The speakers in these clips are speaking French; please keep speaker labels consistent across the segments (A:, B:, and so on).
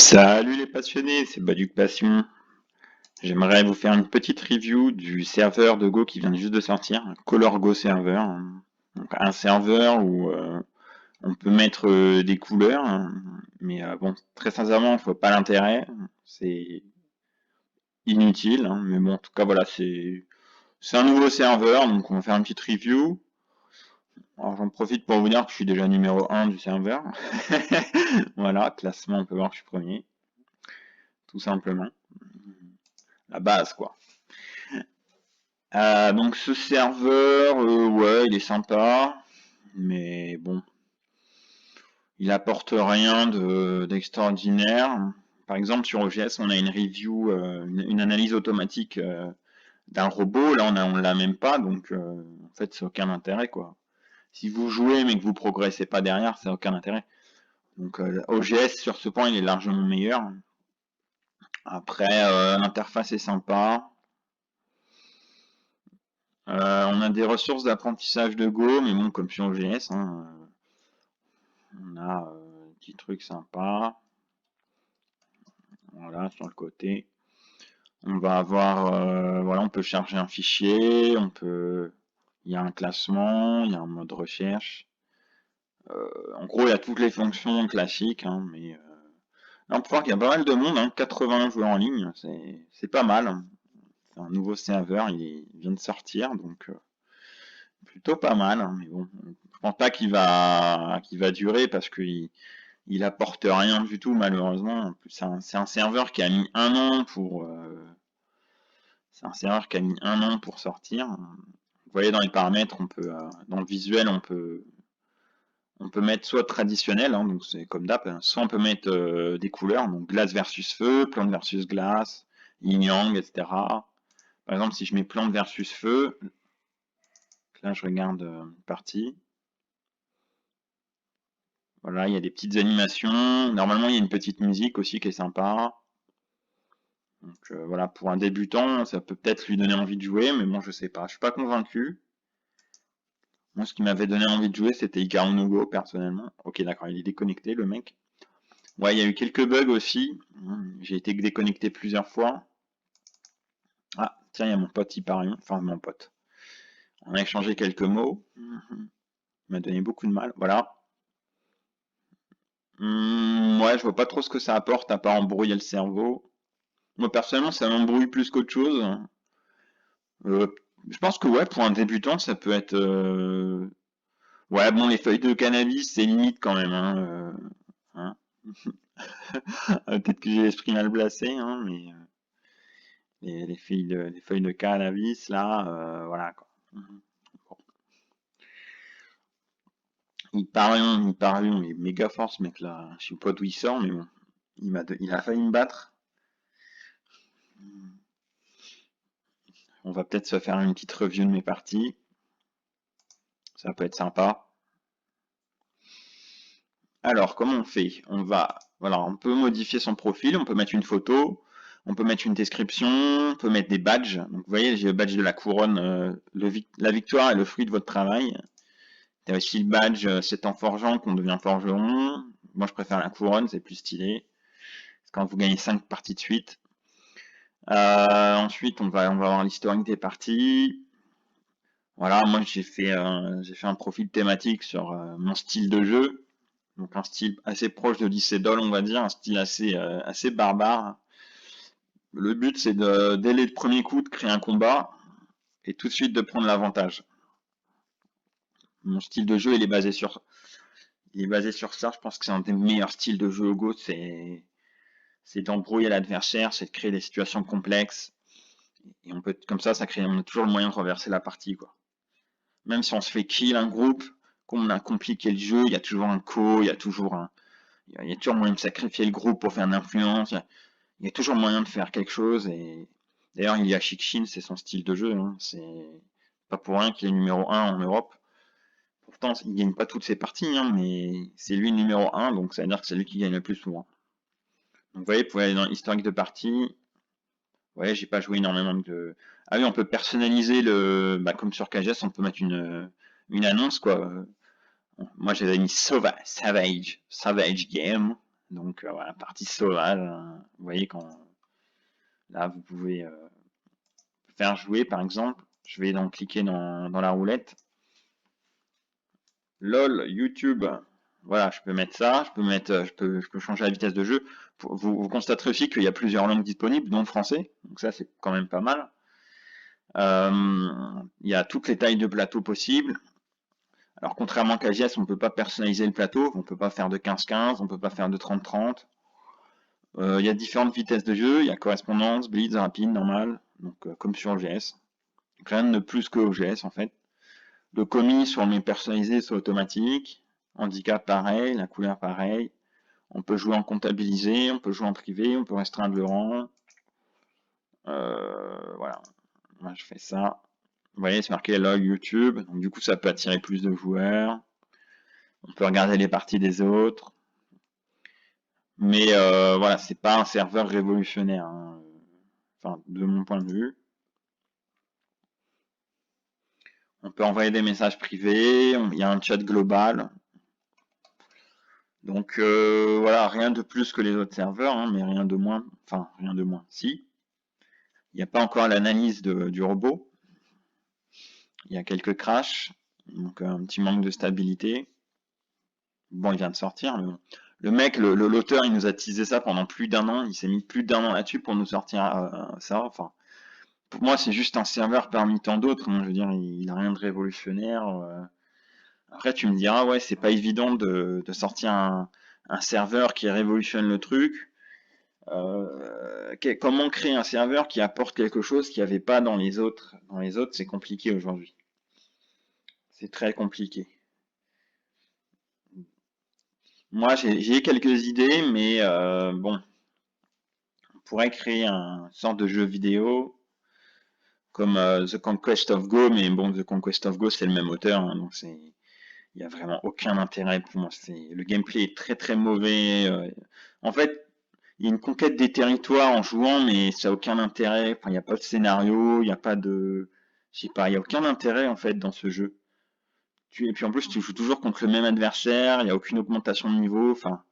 A: Salut les passionnés, c'est Baduc Passion. J'aimerais vous faire une petite review du serveur de Go qui vient juste de sortir, un Color Go server. Donc un serveur où on peut mettre des couleurs, mais bon, très sincèrement, je vois pas l'intérêt. C'est inutile, mais bon, en tout cas, voilà, c'est un nouveau serveur, donc on va faire une petite review. Alors j'en profite pour vous dire que je suis déjà numéro 1 du serveur. Voilà, classement, on peut voir que je suis premier, tout simplement. La base, quoi. Donc ce serveur, ouais, il est sympa, mais bon, il apporte rien d'extraordinaire. Par exemple, sur OGS, on a une review, une analyse automatique d'un robot. Là, on l'a même pas, donc en fait, c'est aucun intérêt, quoi. Si vous jouez mais que vous progressez pas derrière, c'est aucun intérêt. Donc OGS sur ce point, il est largement meilleur. Après, l'interface est sympa. On a des ressources d'apprentissage de Go, mais bon, comme sur OGS, on a un petit truc sympa. Voilà, sur le côté. On va avoir, voilà, on peut charger un fichier, il y a un classement, il y a un mode recherche. En gros, il y a toutes les fonctions classiques, mais là, on peut voir qu'il y a pas mal de monde, 80 joueurs en ligne, c'est pas mal. C'est un nouveau serveur, il vient de sortir, donc plutôt pas mal, mais bon, je pense pas qu'il va durer parce qu'il apporte rien du tout malheureusement. En plus, c'est un serveur qui a mis un an pour sortir. Vous voyez dans les paramètres, dans le visuel, on peut mettre soit traditionnel, donc c'est comme d'hab, soit on peut mettre des couleurs, donc glace versus feu, plante versus glace, yin yang, etc. Par exemple, si je mets plante versus feu, là je regarde partie. Voilà, il y a des petites animations. Normalement, il y a une petite musique aussi qui est sympa. Donc voilà, pour un débutant, ça peut peut-être lui donner envie de jouer, mais bon, je sais pas. Je suis pas convaincu. Moi, ce qui m'avait donné envie de jouer, c'était Ikaru no Go, personnellement. Ok, d'accord, il est déconnecté, le mec. Ouais, il y a eu quelques bugs aussi. J'ai été déconnecté plusieurs fois. Ah, tiens, il y a mon pote Hyparion. Enfin, mon pote. On a échangé quelques mots. Il m'a donné beaucoup de mal. Voilà. Ouais, je vois pas trop ce que ça apporte à part embrouiller le cerveau. Moi, personnellement, ça m'embrouille plus qu'autre chose. Euh, je pense que ouais, pour un débutant, ça peut être. Ouais, bon, les feuilles de cannabis, c'est limite quand même. Hein. Peut-être que j'ai l'esprit mal placé, mais les feuilles de cannabis, là, voilà quoi. Bon. Il est méga fort ce mec là. Je sais pas d'où il sort, mais bon. Il a failli me battre. On va peut-être se faire une petite review de mes parties. Ça peut être sympa. Alors, comment on fait? Voilà, on peut modifier son profil, on peut mettre une photo, on peut mettre une description, on peut mettre des badges. Donc, vous voyez, j'ai le badge de la couronne, la victoire est le fruit de votre travail. Il y a aussi le badge, c'est en forgeant qu'on devient forgeron. Moi, je préfère la couronne, c'est plus stylé. C'est quand vous gagnez 5 parties de suite. Ensuite, on va avoir l'historique des parties. Voilà, moi, j'ai fait un profil thématique sur mon style de jeu. Donc un style assez proche de lycée Dol, on va dire, un style assez barbare. Le but, c'est dès le premier coup, de créer un combat et tout de suite de prendre l'avantage. Mon style de jeu, il est basé sur ça. Je pense que c'est un des meilleurs styles de jeu au Go. C'est d'embrouiller l'adversaire, c'est de créer des situations complexes. Et on a toujours le moyen de renverser la partie, quoi. Même si on se fait kill un groupe, comme on a compliqué le jeu, il y a toujours un il y a toujours moyen de sacrifier le groupe pour faire une influence. Il y a toujours moyen de faire quelque chose. Et d'ailleurs, il y a Shikshin, c'est son style de jeu. C'est pas pour rien qu'il est numéro 1 en Europe. Pourtant, il gagne pas toutes ses parties, mais c'est lui le numéro 1, donc ça veut dire que c'est lui qui gagne le plus souvent. Donc vous voyez, vous pouvez aller dans l'historique de partie. Ouais, j'ai pas joué énormément de. Ah oui, on peut personnaliser comme sur KGS, on peut mettre une annonce, quoi. Moi, j'avais mis Savage Game. Donc voilà, partie sauvage, hein. Vous voyez quand là vous pouvez faire jouer par exemple. Je vais donc cliquer dans la roulette. LOL, YouTube. Voilà, je peux mettre ça, je peux changer la vitesse de jeu. Vous constaterez aussi qu'il y a plusieurs langues disponibles, dont le français. Donc ça, c'est quand même pas mal. Il y a toutes les tailles de plateau possibles. Alors contrairement qu'à JS, on ne peut pas personnaliser le plateau, on ne peut pas faire de 15-15, on ne peut pas faire de 30-30. Il y a différentes vitesses de jeu, il y a correspondance, blitz, rapide, normal, donc comme sur OGS. Donc, rien de plus que OGS en fait. Le commis, soit on le met personnalisé, soit automatique. Handicap pareil, la couleur pareil. On peut jouer en comptabilisé, on peut jouer en privé, on peut restreindre le rang. Voilà, moi je fais ça. Vous voyez, c'est marqué log YouTube, donc du coup ça peut attirer plus de joueurs. On peut regarder les parties des autres. Mais voilà, c'est pas un serveur révolutionnaire, hein. Enfin, de mon point de vue. On peut envoyer des messages privés, il y a un chat global. Donc voilà, rien de plus que les autres serveurs, hein, mais rien de moins. Enfin, rien de moins. Si. Il n'y a pas encore l'analyse du robot. Il y a quelques crashs, donc un petit manque de stabilité. Bon, il vient de sortir, mais bon. Le mec, l'auteur, il nous a teasé ça pendant plus d'un an. Il s'est mis plus d'un an là-dessus pour nous sortir ça. Enfin, pour moi, c'est juste un serveur parmi tant d'autres, hein. Je veux dire, il n'a rien de révolutionnaire. Après, tu me diras, ouais, c'est pas évident de sortir un serveur qui révolutionne le truc. Comment créer un serveur qui apporte quelque chose qu'il n'y avait pas dans les autres? Dans les autres, c'est compliqué aujourd'hui. C'est très compliqué. Moi, j'ai quelques idées, mais bon, on pourrait créer un sorte de jeu vidéo comme The Conquest of Go, mais bon, The Conquest of Go, c'est le même auteur, hein, donc il y a vraiment aucun intérêt pour moi. Le gameplay est très très mauvais. En fait, il y a une conquête des territoires en jouant, mais ça n'a aucun intérêt. Enfin, il n'y a pas de scénario, il n'y a pas de, je sais pas, il n'y a aucun intérêt en fait dans ce jeu. Et puis en plus, tu joues toujours contre le même adversaire, il n'y a aucune augmentation de niveau. Enfin,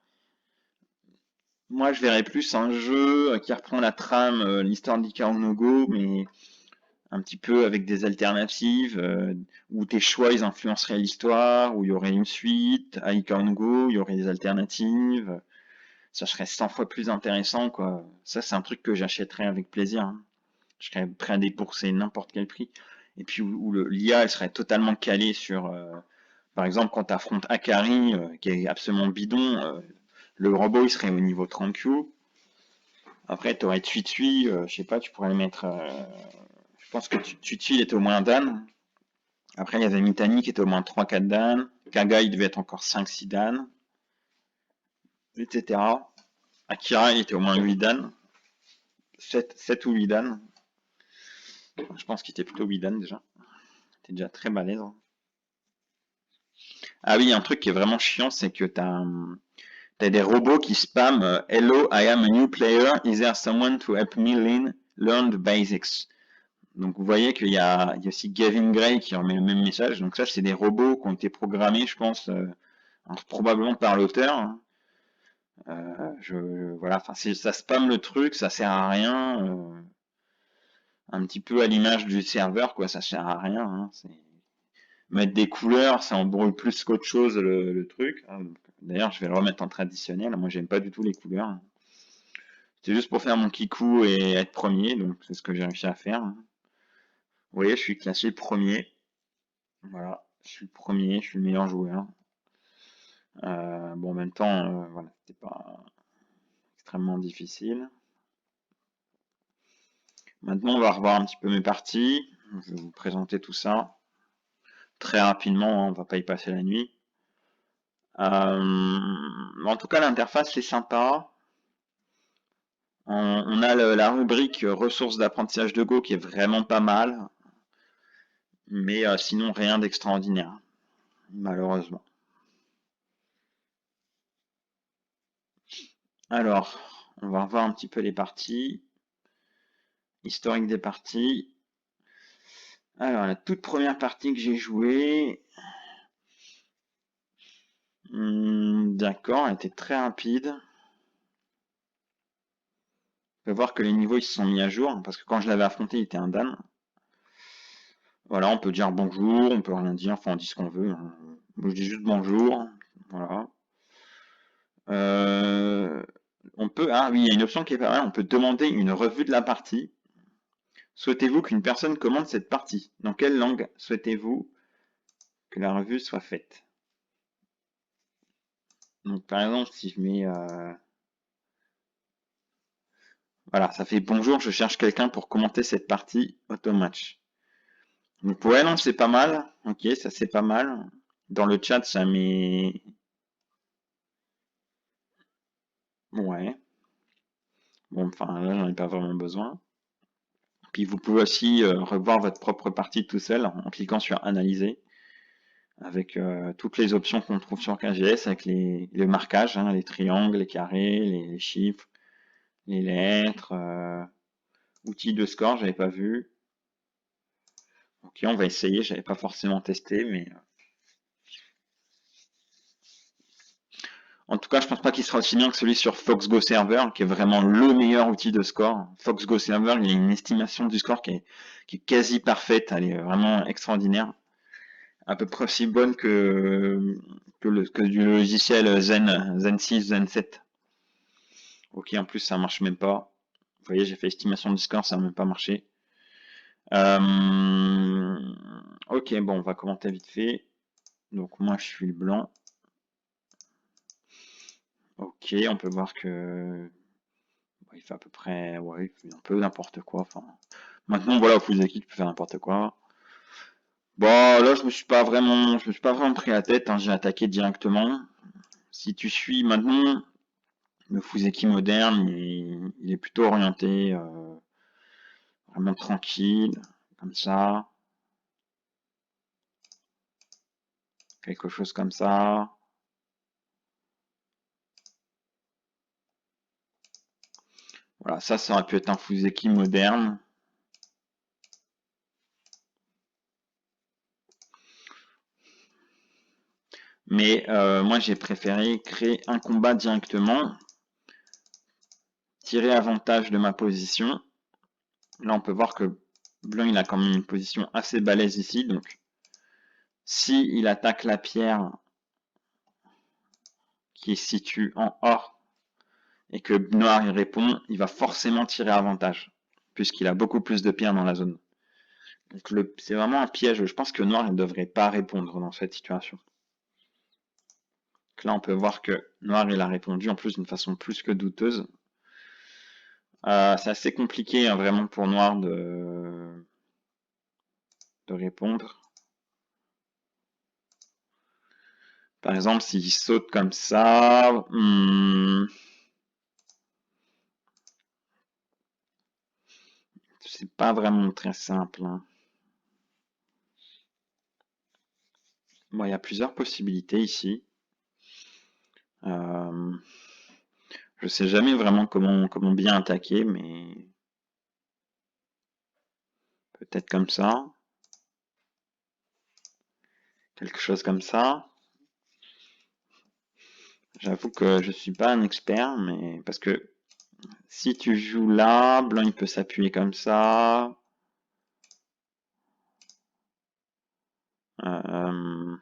A: moi, je verrais plus un jeu qui reprend la trame, l'histoire d'Icar no Go, mais un petit peu avec des alternatives, où tes choix ils influenceraient l'histoire, où il y aurait une suite, à Icar no Go, il y aurait des alternatives. Ça serait 100 fois plus intéressant, quoi. Ça, c'est un truc que j'achèterais avec plaisir, hein. Je serais prêt à débourser n'importe quel prix. Et puis où l'IA, elle serait totalement calée sur, par exemple, quand tu affrontes Akari, qui est absolument bidon, le robot, il serait au niveau 30Q. Après, tu aurais Tui, je sais pas, tu pourrais le mettre. Je pense que Tui, il était au moins Dan. Après, il y avait Mitani qui était au moins 3-4 Dan. Kaga, il devait être encore 5-6 Dan, etc. Akira, il était au moins 8 Dan. 7 ou 8 Dan. Je pense qu'il était plutôt 8 Dan déjà. C'était déjà très balèze, hein. Ah oui, un truc qui est vraiment chiant, c'est que t'as des robots qui spamment Hello, I am a new player. Is there someone to help me learn the basics? Donc vous voyez il y a aussi Gavin Gray qui remet le même message. Donc ça, c'est des robots qui ont été programmés, je pense, probablement par l'auteur, hein. Voilà, enfin, ça spamme le truc, ça sert à rien. Un petit peu à l'image du serveur, quoi, ça sert à rien, hein. Mettre des couleurs, ça embrouille plus qu'autre chose le truc, hein. D'ailleurs, je vais le remettre en traditionnel. Moi, j'aime pas du tout les couleurs. C'est juste pour faire mon kikou et être premier, donc c'est ce que j'ai réussi à faire, hein. Vous voyez, je suis classé premier. Voilà, je suis le premier, je suis le meilleur joueur. Bon, en même temps, voilà, c'était pas extrêmement difficile. Maintenant, on va revoir un petit peu mes parties. Je vais vous présenter tout ça très rapidement, hein, on va pas y passer la nuit. En tout cas, l'interface est sympa. On a la rubrique ressources d'apprentissage de Go qui est vraiment pas mal, mais sinon rien d'extraordinaire, malheureusement. Alors, on va revoir un petit peu les parties. Historique des parties. Alors, la toute première partie que j'ai jouée, d'accord, elle était très rapide. peut voir que les niveaux ils se sont mis à jour, parce que quand je l'avais affronté, il était un Dan. Voilà, on peut dire bonjour, on peut rien dire, enfin on dit ce qu'on veut, hein. Moi je dis juste bonjour, voilà. Euh, ah oui, il y a une option qui est pas mal, on peut demander une revue de la partie. Souhaitez-vous qu'une personne commande cette partie? Dans quelle langue souhaitez-vous que la revue soit faite? Donc par exemple, si je mets... voilà, ça fait bonjour, je cherche quelqu'un pour commenter cette partie automatch. Donc ouais, non, c'est pas mal. Ok, ça c'est pas mal. Dans le chat, ça met... Ouais. Bon, enfin là, j'en ai pas vraiment besoin. Puis vous pouvez aussi revoir votre propre partie tout seul en cliquant sur Analyser, avec toutes les options qu'on trouve sur KGS, avec le marquage, hein, les triangles, les carrés, les chiffres, les lettres, outils de score, j'avais pas vu. Ok, on va essayer, j'avais pas forcément testé, mais... En tout cas, je pense pas qu'il sera aussi bien que celui sur FoxGo Server, qui est vraiment le meilleur outil de score. FoxGo Server, il y a une estimation du score qui est quasi parfaite, elle est vraiment extraordinaire. À peu près aussi bonne que du logiciel Zen 6, Zen 7. Ok, en plus ça marche même pas. Vous voyez, j'ai fait estimation du score, ça n'a même pas marché. Ok, bon, on va commenter vite fait. Donc moi je suis le blanc. Ok, on peut voir que il fait à peu près, ouais, il fait un peu n'importe quoi. Enfin, maintenant voilà, Fuzaki, tu peux faire n'importe quoi. Bon, là je me suis pas vraiment pris la tête, hein, j'ai attaqué directement. Si tu suis maintenant, le Fuzeki moderne, il est plutôt orienté, vraiment tranquille, comme ça, quelque chose comme ça. Voilà, ça aurait pu être un Fuzeki moderne. Mais moi j'ai préféré créer un combat directement, tirer avantage de ma position. Là on peut voir que blanc il a quand même une position assez balèze ici, donc si il attaque la pierre qui est située en or et que noir y répond, il va forcément tirer avantage, puisqu'il a beaucoup plus de pierres dans la zone. Donc c'est vraiment un piège. Je pense que noir ne devrait pas répondre dans cette situation. Donc là, on peut voir que noir il a répondu en plus d'une façon plus que douteuse. C'est assez compliqué hein, vraiment pour noir de répondre. Par exemple, s'il saute comme ça, c'est pas vraiment très simple, hein. Bon, il y a plusieurs possibilités ici. Je sais jamais vraiment comment bien attaquer, mais peut-être comme ça. Quelque chose comme ça. J'avoue que je suis pas un expert, mais parce que si tu joues là, blanc il peut s'appuyer comme ça. Euh,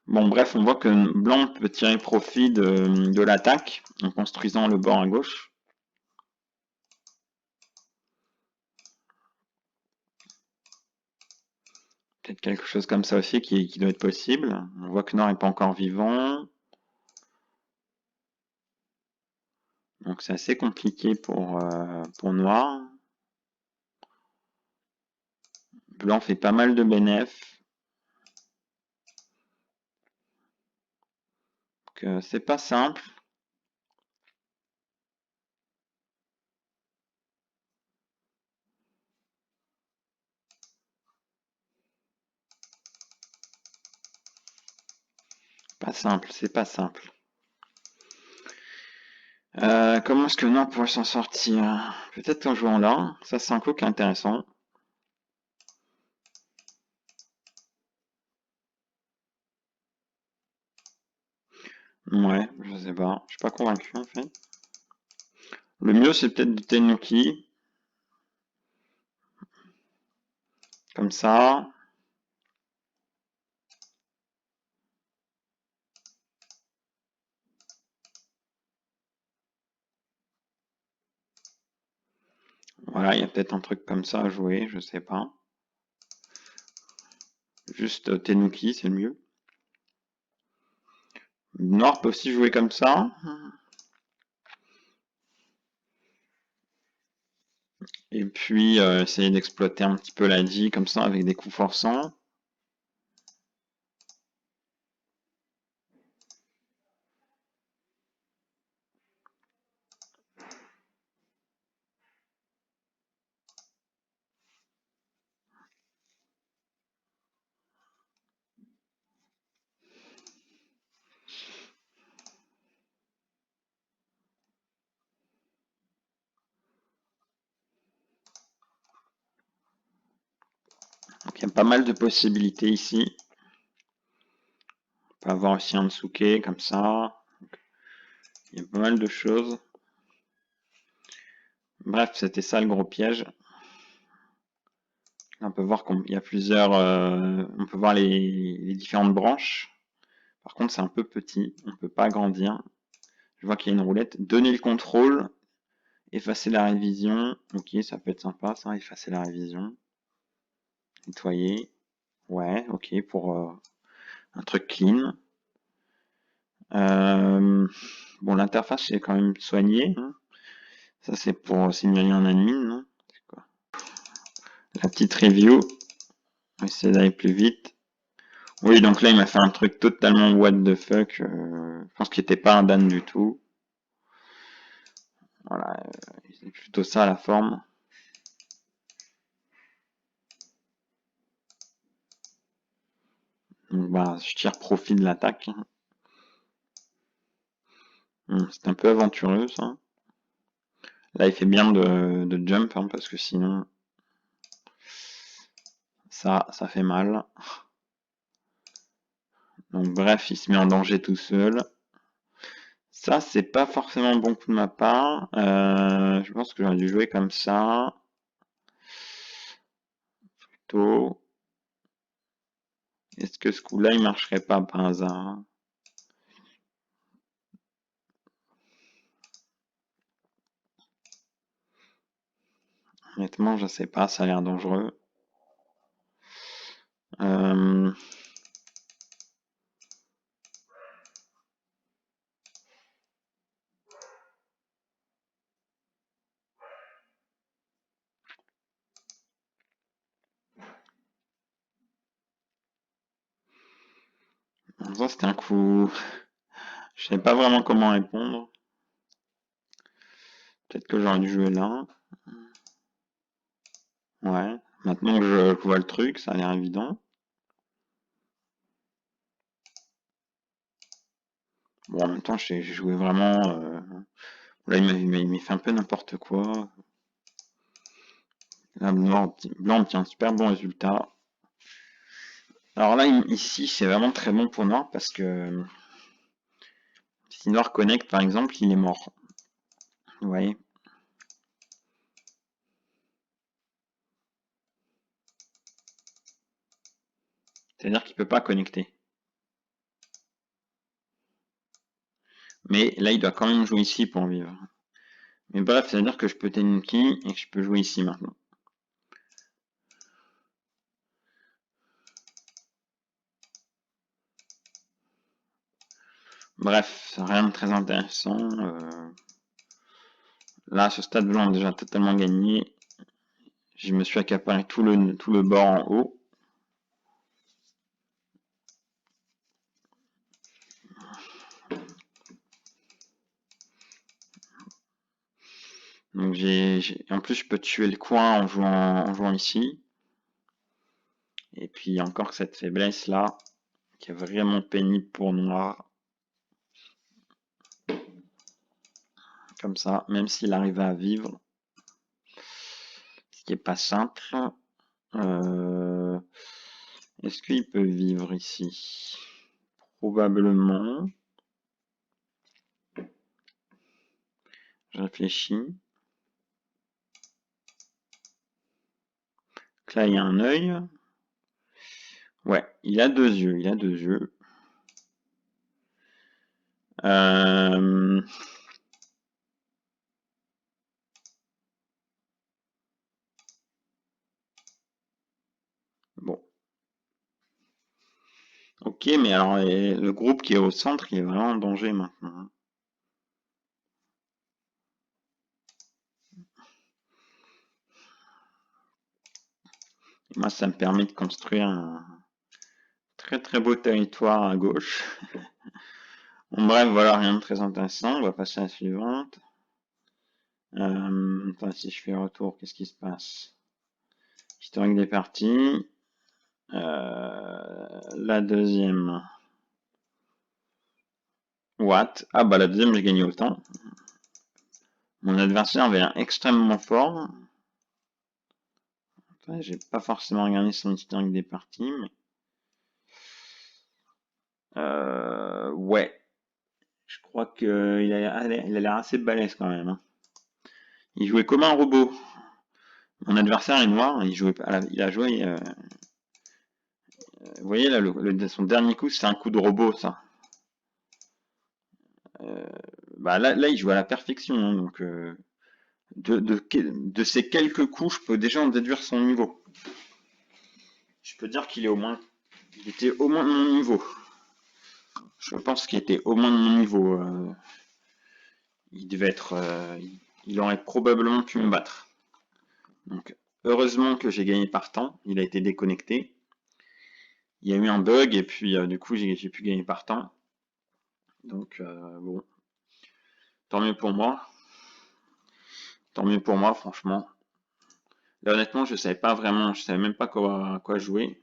A: Bon, bref, on voit que blanc peut tirer profit de l'attaque en construisant le bord à gauche. Peut-être quelque chose comme ça aussi qui doit être possible. On voit que noir n'est pas encore vivant. Donc c'est assez compliqué pour noir. Blanc fait pas mal de bénéf. Donc c'est pas simple. Pas simple, c'est pas simple. Comment est-ce que Noir pourrait s'en sortir? Peut-être en jouant là. Ça, c'est un coup qui est intéressant. Ouais, je sais pas. Je suis pas convaincu, en fait. Le mieux, c'est peut-être du Tenuki. Comme ça. Voilà, il y a peut-être un truc comme ça à jouer, je sais pas. Juste Tenuki, c'est le mieux. Noir peut aussi jouer comme ça. Et puis essayer d'exploiter un petit peu la die comme ça avec des coups forçants. Donc il y a pas mal de possibilités ici. On peut avoir aussi un Tsuke comme ça. Il y a pas mal de choses. Bref, c'était ça le gros piège. On peut voir qu'il y a plusieurs... on peut voir les différentes branches. Par contre, c'est un peu petit. On ne peut pas agrandir. Je vois qu'il y a une roulette. Donner le contrôle. Effacer la révision. Ok, ça peut être sympa ça. Effacer la révision. Nettoyer. Ouais, ok, pour un truc clean. Bon, l'interface est quand même soignée. Hein. Ça, c'est pour signaler un admin, non? C'est quoi? La petite review. On va essayer d'aller plus vite. Oui, donc là, il m'a fait un truc totalement what the fuck. Je pense qu'il n'était pas un Dan du tout. Voilà, c'est plutôt ça la forme. Donc, bah, je tire profit de l'attaque. C'est un peu aventureux, ça. Là, il fait bien de jump, hein, parce que sinon, ça fait mal. Donc, bref, il se met en danger tout seul. Ça, c'est pas forcément bon coup de ma part. Je pense que j'aurais dû jouer comme ça. Plutôt. Est-ce que ce coup-là, il marcherait pas par hasard? Honnêtement, je sais pas, ça a l'air dangereux. Euh, Ça, c'était un coup. Je sais pas vraiment comment répondre. Peut-être que j'aurais dû jouer là. Ouais. Maintenant que je vois le truc, ça a l'air évident. Bon, en même temps, j'ai joué vraiment. Là, il m'a fait un peu n'importe quoi. Là, blanc obtient un super bon résultat. Alors là, ici, c'est vraiment très bon pour noir parce que si noir connecte, par exemple, il est mort. Vous voyez? C'est-à-dire qu'il peut pas connecter. Mais là, il doit quand même jouer ici pour vivre. Mais bref, c'est-à-dire que je peux Tenuki et que je peux jouer ici maintenant. Bref, rien de très intéressant. Là, à ce stade, blanc a déjà totalement gagné. Je me suis accaparé tout le bord en haut. Donc en plus, je peux tuer le coin en jouant ici. Et puis encore cette faiblesse là, qui est vraiment pénible pour noir. Comme ça, même s'il arrive à vivre, ce qui est pas simple. Est-ce qu'il peut vivre ici? Probablement. Je réfléchis. Donc là, il y a un œil. Ouais, il a 2 yeux. Il a 2 yeux. Bon. Ok, mais alors le groupe qui est au centre, il est vraiment en danger maintenant. Et moi, ça me permet de construire un très très beau territoire à gauche. Bon, bref, voilà, rien de très intéressant. On va passer à la suivante. Attends, si je fais retour, qu'est-ce qui se passe? Historique des parties. La deuxième. What? Ah bah la deuxième, j'ai gagné autant. Mon adversaire avait l'air extrêmement fort. Enfin, j'ai pas forcément regardé son historique des parties, mais... ouais. Je crois qu'il a l'air assez balèze quand même, hein. Il jouait comme un robot. Mon adversaire est noir, il a joué... vous voyez là, son dernier coup, c'est un coup de robot, ça. Bah là, il joue à la perfection, hein, donc... de ces quelques coups, je peux déjà en déduire son niveau. Je peux dire qu'il était au moins de mon niveau. Je pense qu'il était au moins de mon niveau. Il devait être, il aurait probablement pu me battre. Donc, heureusement que j'ai gagné par temps. Il a été déconnecté. Il y a eu un bug et puis du coup j'ai pu gagner par temps. Donc bon, tant mieux pour moi. Tant mieux pour moi, franchement. Là honnêtement, je savais même pas quoi jouer.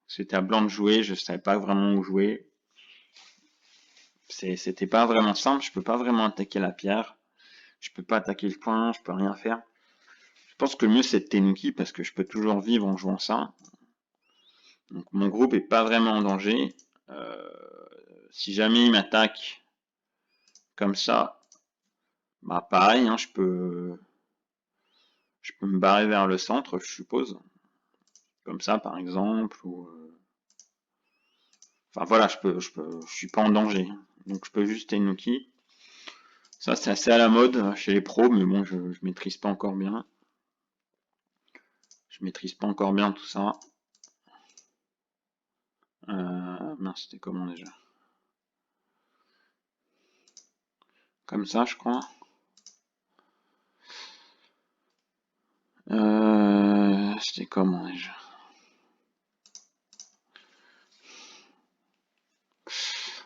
A: C'était à blanc de jouer, je savais pas vraiment où jouer. C'était pas vraiment simple, je peux pas vraiment attaquer la pierre. Je peux pas attaquer le point, je peux rien faire. Je pense que le mieux c'est Tenuki parce que je peux toujours vivre en jouant ça. Donc mon groupe est pas vraiment en danger. Euh, Si jamais il m'attaque comme ça, bah pareil, hein, je peux me barrer vers le centre, je suppose. Comme ça par exemple. Enfin voilà, je suis pas en danger. Donc je peux juste Tenuki. Ça c'est assez à la mode chez les pros, mais bon, je maîtrise pas encore bien. Je maîtrise pas encore bien tout ça. Mince, c'était comment déjà? Comme ça, je crois. C'était comment déjà?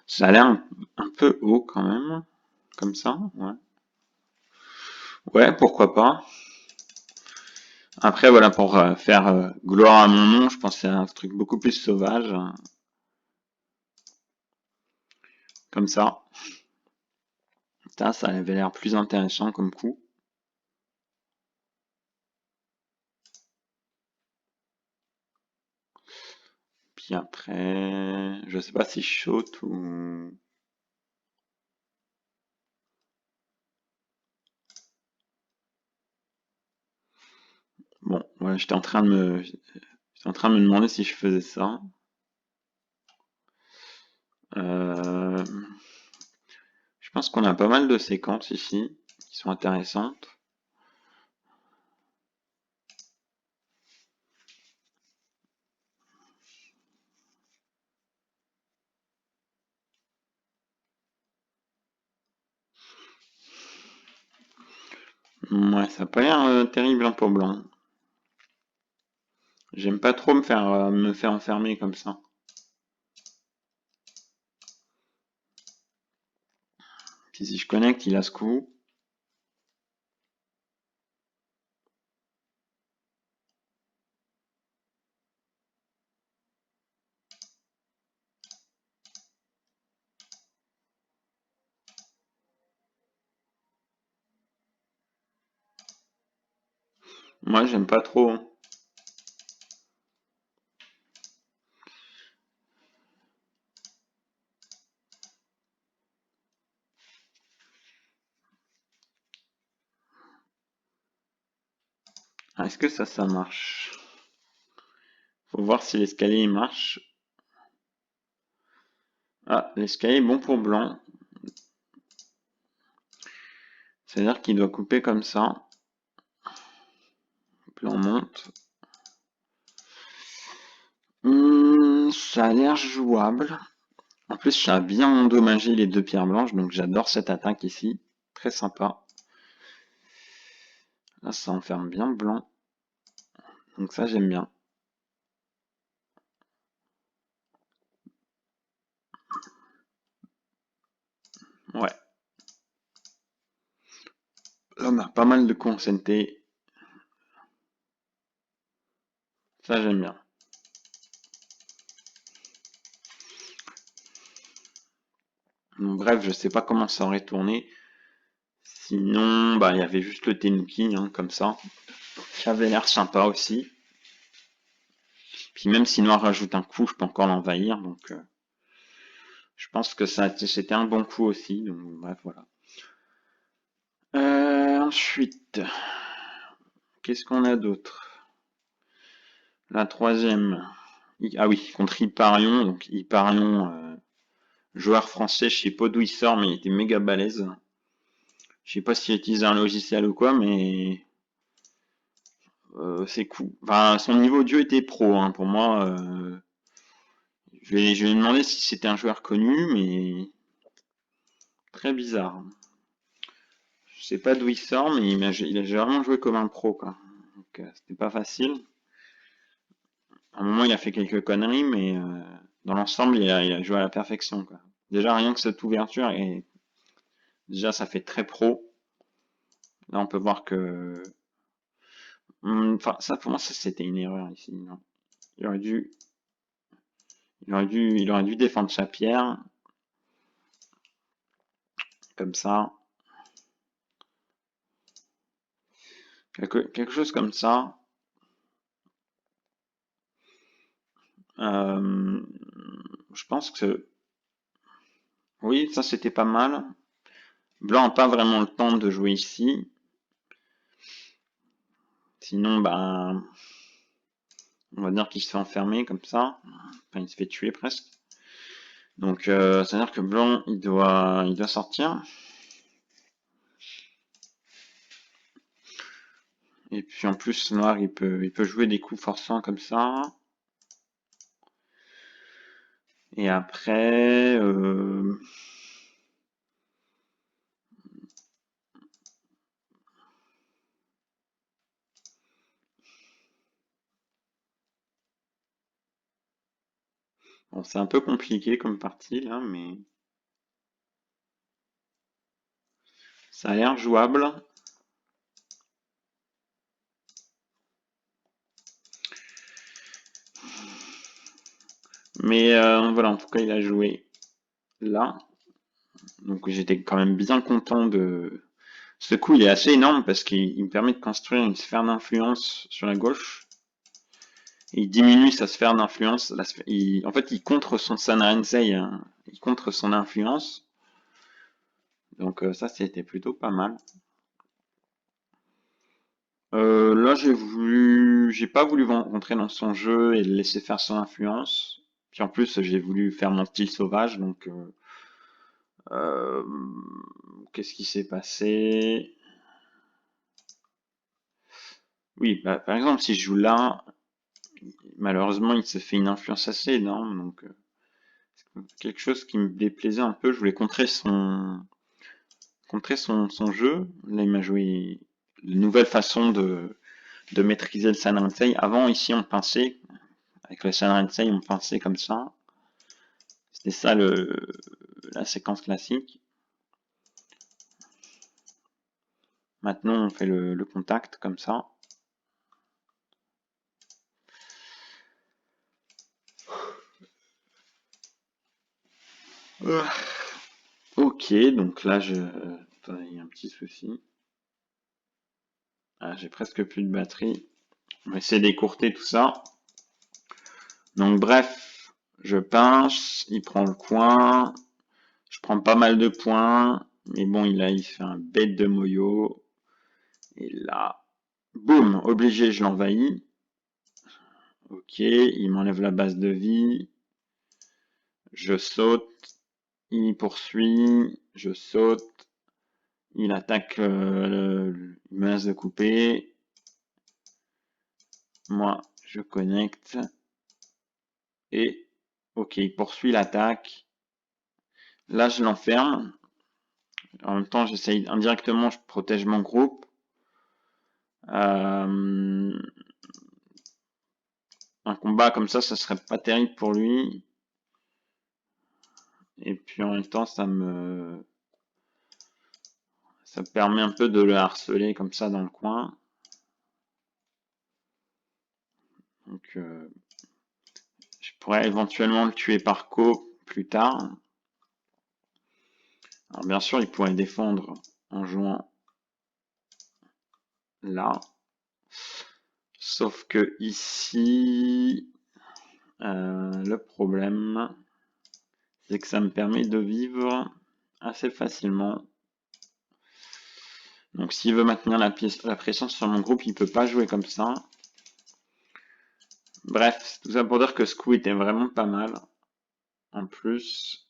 A: Ça a l'air un peu haut quand même. Comme ça, ouais. Ouais, pourquoi pas. Après, voilà, pour faire gloire à mon nom, je pensais à un truc beaucoup plus sauvage. Comme ça. Ça avait l'air plus intéressant comme coup. Puis après, je sais pas si je saute ou... Bon, voilà, j'étais en train de me demander si je faisais ça. Euh, je pense qu'on a pas mal de séquences ici qui sont intéressantes. Ouais, ça a pas l'air terrible hein, pour blanc. J'aime pas trop me faire enfermer comme ça. Puis si je connecte, il a ce coup. Moi, j'aime pas trop. Ah, est-ce que ça marche? Faut voir si l'escalier il marche. Ah, l'escalier est bon pour blanc. C'est-à-dire qu'il doit couper comme ça. Puis on monte. Ça a l'air jouable. En plus, ça a bien endommagé les deux pierres blanches, donc j'adore cette attaque ici. Très sympa. Là, ça enferme bien blanc. Donc ça, j'aime bien. Ouais. Là, on a pas mal de consentés. Ça, j'aime bien. Donc, bref, je sais pas comment ça aurait tourné. Sinon, bah, il y avait juste le Tenuki, hein, comme ça. Qui avait l'air sympa aussi. Puis même si Noir rajoute un coup, je peux encore l'envahir. Donc, je pense que c'était un bon coup aussi. Donc, bref, voilà. Ensuite, qu'est-ce qu'on a d'autre? La troisième. Ah oui, contre Hyparion. Donc, Hyparion, joueur français, je sais pas d'où il sort, mais il était méga balèze. Je sais pas s'il utilise un logiciel ou quoi, mais c'est cool. Enfin, son niveau de jeu était pro, hein, pour moi. Je vais demander si c'était un joueur connu, mais très bizarre. Je sais pas d'où il sort, mais il a vraiment joué comme un pro, quoi. Donc, c'était pas facile. À un moment, il a fait quelques conneries, mais dans l'ensemble, il a joué à la perfection, quoi. Déjà, rien que cette ouverture, et déjà, ça fait très pro. Là, on peut voir que... Enfin, ça, pour moi, ça, c'était une erreur ici. Non. Il aurait dû, il aurait dû défendre sa pierre, comme ça. Quelque chose comme ça. Euh, je pense que oui, ça c'était pas mal. Blanc n'a pas vraiment le temps de jouer ici. Sinon, bah, on va dire qu'il se fait enfermer comme ça. Enfin, il se fait tuer presque. Donc, ça veut dire que Blanc, il doit sortir. Et puis en plus, Noir, il peut jouer des coups forçants comme ça. Et après, bon, c'est un peu compliqué comme partie là, mais ça a l'air jouable. Mais voilà, en tout cas, il a joué là. Donc j'étais quand même bien content de... Ce coup, il est assez énorme parce qu'il me permet de construire une sphère d'influence sur la gauche. Et il diminue sa sphère d'influence. En fait, il contre son Sanrensei, hein. Il contre son influence. Donc ça, c'était plutôt pas mal. Là, j'ai pas voulu rentrer dans son jeu et le laisser faire son influence. Puis en plus, j'ai voulu faire mon style sauvage, donc euh, qu'est-ce qui s'est passé? Oui, bah, par exemple, si je joue là, malheureusement, il se fait une influence assez énorme, donc c'est quelque chose qui me déplaisait un peu. Je voulais contrer son jeu. Là, il m'a joué une nouvelle façon de maîtriser le Sanrensei. Avant, ici, on pinçait. Avec le Sanrensei, on pinçait comme ça. C'était ça la séquence classique. Maintenant, on fait le contact comme ça. Ok, donc là, il y a un petit souci. Ah, j'ai presque plus de batterie. On va essayer d'écourter tout ça. Donc bref, je pince, il prend le coin. Je prends pas mal de points. Mais bon, il fait un bête de moyo. Et là, boum, obligé, je l'envahis. Ok, il m'enlève la base de vie. Je saute. Il poursuit. Je saute. Il attaque, il menace de couper. Moi, je connecte. Et, ok, il poursuit l'attaque. Là, je l'enferme. En même temps, j'essaye indirectement, je protège mon groupe. Un combat comme ça serait pas terrible pour lui. Et puis en même temps, ça me permet un peu de le harceler comme ça dans le coin. Donc, je pourrais éventuellement le tuer par co plus tard. Alors bien sûr, il pourrait défendre en jouant là. Sauf que ici, le problème, c'est que ça me permet de vivre assez facilement. Donc s'il veut maintenir la pression sur mon groupe, il peut pas jouer comme ça. Bref, tout ça pour dire que ce coup était vraiment pas mal. En plus,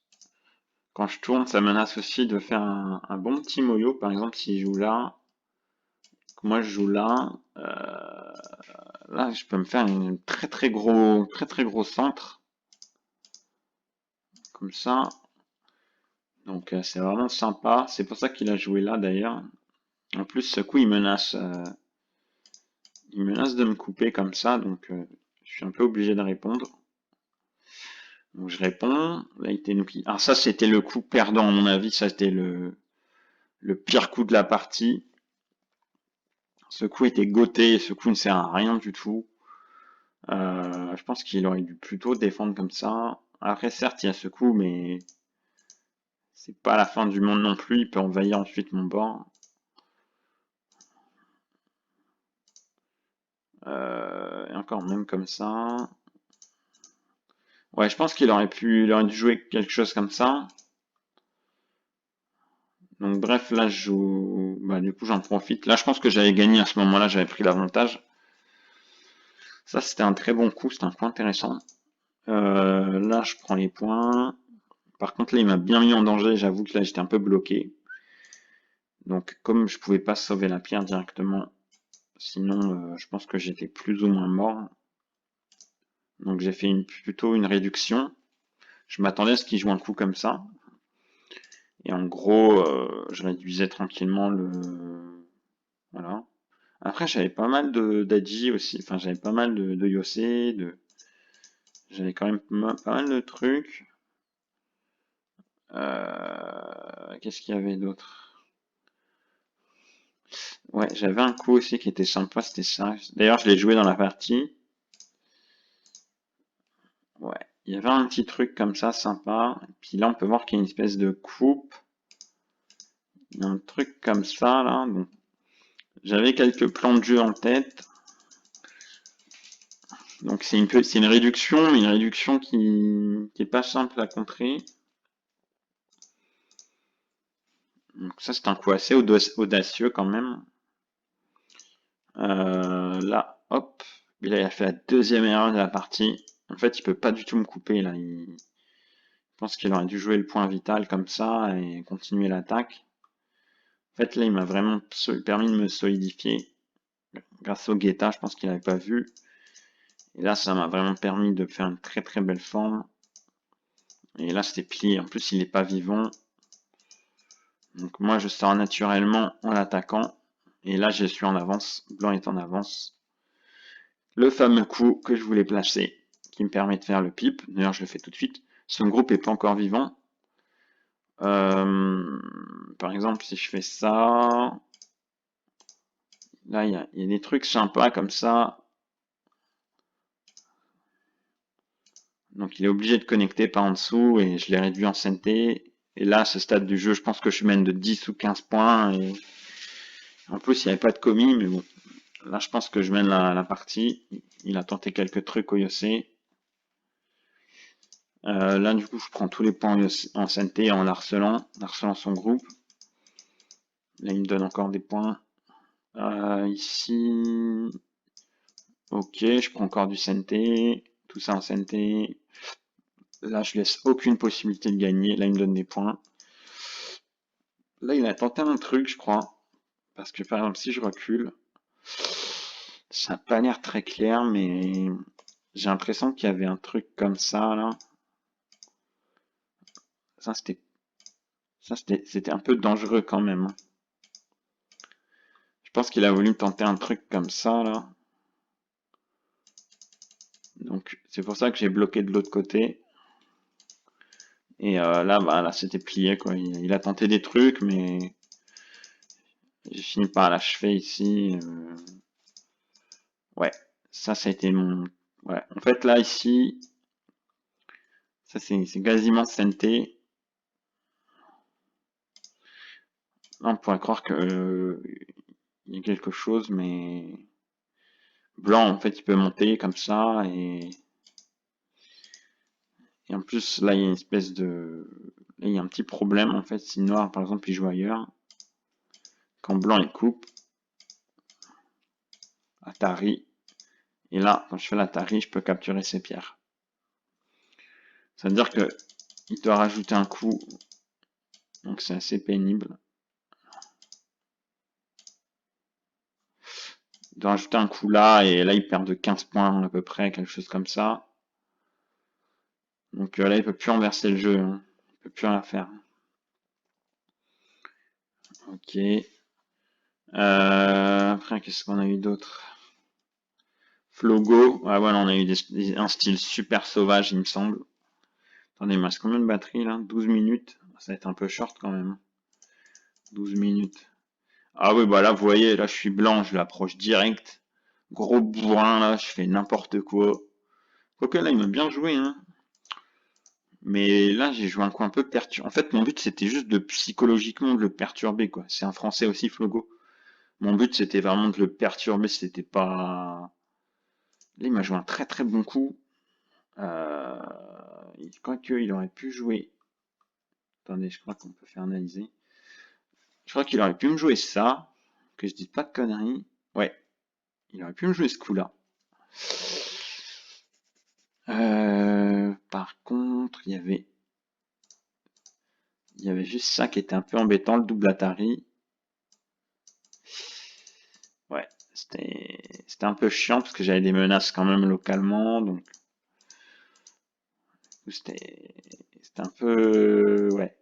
A: quand je tourne, ça menace aussi de faire un bon petit moyo. Par exemple, s'il joue là, que moi je joue là, là je peux me faire un très gros centre. Comme ça. Donc c'est vraiment sympa. C'est pour ça qu'il a joué là d'ailleurs. En plus, ce coup, il menace de me couper comme ça, donc je suis un peu obligé de répondre. Donc je réponds. Là, il était alors ça, c'était le coup perdant à mon avis. Ça, c'était le pire coup de la partie. Ce coup était goté. Ce coup ne sert à rien du tout. Je pense qu'il aurait dû plutôt défendre comme ça. Après, certes, il y a ce coup, mais c'est pas la fin du monde non plus. Il peut envahir ensuite mon bord. Et encore même comme ça. Ouais, je pense qu'il aurait dû jouer quelque chose comme ça. Donc bref, là je joue, bah du coup j'en profite. Là je pense que j'avais gagné à ce moment-là, j'avais pris l'avantage. Ça c'était un très bon coup, c'était un coup intéressant. Là je prends les points. Par contre là il m'a bien mis en danger, j'avoue que là j'étais un peu bloqué. Donc comme je pouvais pas sauver la pierre directement, sinon je pense que j'étais plus ou moins mort. Donc j'ai fait plutôt une réduction. Je m'attendais à ce qu'il joue un coup comme ça. Et en gros, je réduisais tranquillement le... Voilà. Après, j'avais pas mal d'Adji aussi. Enfin, j'avais pas mal de Yosei. J'avais quand même pas mal de trucs. Qu'est-ce qu'il y avait d'autre? Ouais, j'avais un coup aussi qui était sympa, c'était ça. D'ailleurs, je l'ai joué dans la partie. Ouais, il y avait un petit truc comme ça, sympa. Et puis là, on peut voir qu'il y a une espèce de coupe. Il y a un truc comme ça, là. Donc, j'avais quelques plans de jeu en tête. Donc c'est une réduction, mais une réduction qui est pas simple à contrer. Donc ça c'est un coup assez audacieux quand même. Là, hop, il a fait la deuxième erreur de la partie. En fait, il peut pas du tout me couper là. Je pense qu'il aurait dû jouer le point vital comme ça et continuer l'attaque. En fait, là, il m'a vraiment permis de me solidifier grâce au Guetta. Je pense qu'il n'avait pas vu. Et là, ça m'a vraiment permis de faire une très belle forme. Et là, c'était plié. En plus, il n'est pas vivant. Donc moi, je sors naturellement en l'attaquant. Et là, je suis en avance. Blanc est en avance. Le fameux coup que je voulais placer, qui me permet de faire le pipe. D'ailleurs, je le fais tout de suite. Son groupe est pas encore vivant. Par exemple, si je fais ça, là, il y a des trucs sympas comme ça. Donc, il est obligé de connecter par en dessous et je l'ai réduit en CNT. Et là, à ce stade du jeu, je pense que je mène de 10 ou 15 points. Et en plus, il n'y avait pas de commis, mais bon. Là, je pense que je mène la partie. Il a tenté quelques trucs au Yosei. Là, du coup, je prends tous les points en santé en harcelant son groupe. Là, il me donne encore des points. Ici, ok, je prends encore du santé. Tout ça en santé. Là, je laisse aucune possibilité de gagner. Là, il me donne des points. Là, il a tenté un truc, je crois. Parce que, par exemple, si je recule, ça n'a pas l'air très clair, mais j'ai l'impression qu'il y avait un truc comme ça, là. Ça, c'était un peu dangereux quand même. Je pense qu'il a voulu tenter un truc comme ça, là. Donc, c'est pour ça que j'ai bloqué de l'autre côté. Et là, bah, là, c'était plié, quoi. Il a tenté des trucs, mais j'ai fini par l'achever ici. Ouais, ça a été mon... Ouais, en fait, là, ici, ça, c'est quasiment santé. Là, on pourrait croire que il y a quelque chose, mais... Blanc, en fait, il peut monter comme ça, et en plus, là, il y a une espèce de... Là, il y a un petit problème, en fait, si noir, par exemple, il joue ailleurs. Quand blanc, il coupe, Atari, et là, quand je fais l'Atari, je peux capturer ces pierres. Ça veut dire que il doit rajouter un coup, donc c'est assez pénible. Il doit rajouter un coup là, et là, il perd de 15 points à peu près, quelque chose comme ça. Donc là, il peut plus renverser le jeu, hein. Il peut plus rien faire. Ok. Après, qu'est-ce qu'on a eu d'autre? Flogo. Ouais, voilà, on a eu un style super sauvage, il me semble. Attendez, il me reste combien de batterie là? 12 minutes. Ça va être un peu short quand même. 12 minutes. Ah oui, bah là, vous voyez, là, je suis blanc, je l'approche direct. Gros bourrin, là, je fais n'importe quoi. Quoique là, il m'a bien joué, hein. Mais là, j'ai joué un coup un peu perturbé. En fait, mon but, c'était juste de psychologiquement de le perturber, quoi. C'est un français aussi, Flogo. Mon but, c'était vraiment de le perturber, c'était pas... Là, il m'a joué un très très bon coup. Euh... Quoique, il aurait pu jouer... Attendez, je crois qu'on peut faire analyser. Je crois qu'il aurait pu me jouer ça. Que je dise pas de conneries. Ouais, il aurait pu me jouer ce coup-là. Par contre, il y avait juste ça qui était un peu embêtant, le double Atari. Ouais, c'était un peu chiant parce que j'avais des menaces quand même localement, donc c'était un peu ouais.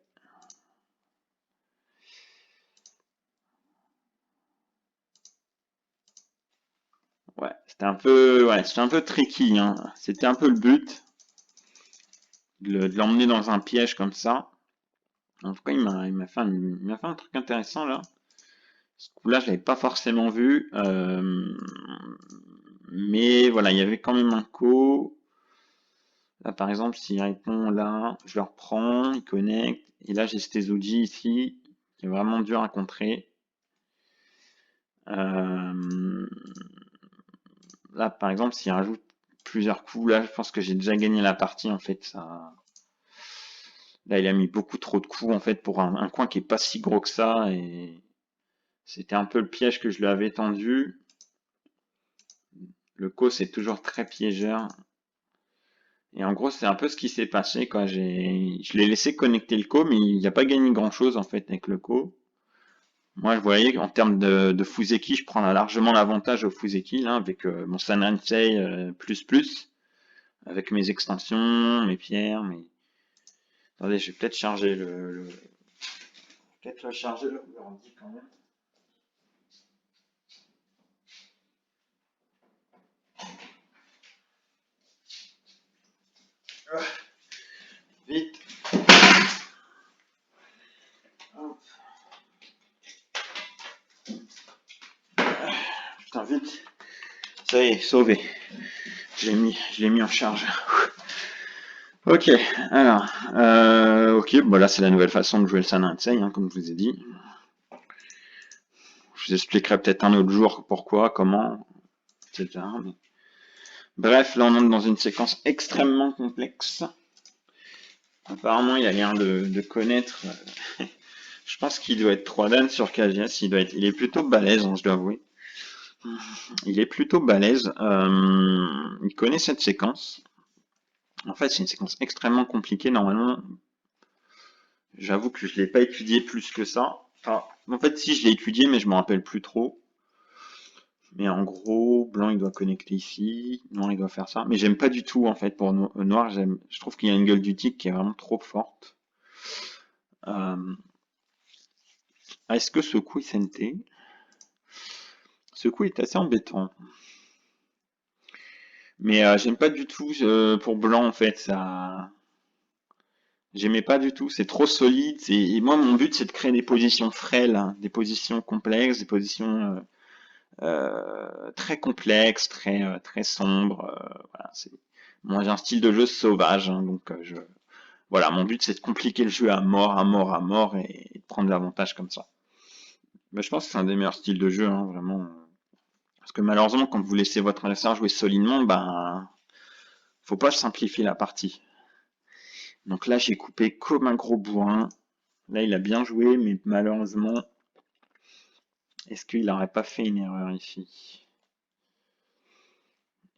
A: C'était un peu tricky, hein. C'était un peu le but de l'emmener dans un piège comme ça. En tout cas, il m'a fait un truc intéressant là. Ce coup-là, je l'avais pas forcément vu, mais voilà, il y avait quand même un coup. Là, par exemple, s'il répond là, je le reprends, il connecte, et là j'ai Stezuji ici, qui est vraiment dur à contrer. Euh, Là, par exemple, s'il rajoute plusieurs coups, là, je pense que j'ai déjà gagné la partie, en fait. Ça... Là, il a mis beaucoup trop de coups, en fait, pour un coin qui est pas si gros que ça, et c'était un peu le piège que je lui avais tendu. Le co, c'est toujours très piégeur. Et en gros, c'est un peu ce qui s'est passé, quoi. Je l'ai laissé connecter le co, mais il n'a pas gagné grand-chose, en fait, avec le co. Moi, je voyais qu'en termes de Fuseki, je prends largement l'avantage au Fuseki, là, avec mon Sanransei avec mes extensions, mes pierres, mes... Attendez, je vais peut-être charger peut-être le charger le ordi quand même. Ah, vite. Hop. Putain, vite. Ça y est, sauvé. Je l'ai mis en charge. Ok, alors, ok, bon là c'est la nouvelle façon de jouer le Sanransei, hein, comme je vous ai dit. Je vous expliquerai peut-être un autre jour pourquoi, comment, etc. Mais... Bref, là on entre dans une séquence extrêmement complexe. Apparemment, il a l'air de connaître. Je pense qu'il doit être 3 dan sur KGS. Il est plutôt balèze, hein, je dois avouer. Il est plutôt balèze. Il connaît cette séquence. En fait, c'est une séquence extrêmement compliquée. Normalement, j'avoue que je l'ai pas étudié plus que ça. Enfin, en fait, si je l'ai étudié, mais je me rappelle plus trop. Mais en gros, blanc il doit connecter ici, noir il doit faire ça. Mais j'aime pas du tout en fait pour noir. Je trouve qu'il y a une gueule du tic qui est vraiment trop forte. Est-ce que ce coup est SNT? Ce coup est assez embêtant. Mais j'aime pas du tout pour blanc en fait. Ça, j'aimais pas du tout. C'est trop solide. Et moi mon but c'est de créer des positions frêles, hein, des positions complexes, des positions très complexes, très sombres. Voilà, moi j'ai un style de jeu sauvage, hein, donc voilà, mon but c'est de compliquer le jeu à mort, à mort, à mort et de prendre l'avantage comme ça. Mais je pense que c'est un des meilleurs styles de jeu, hein, vraiment. Parce que malheureusement, quand vous laissez votre adversaire jouer solidement, ben, faut pas simplifier la partie. Donc là, j'ai coupé comme un gros bourrin. Là, il a bien joué, mais malheureusement, est-ce qu'il n'aurait pas fait une erreur ici?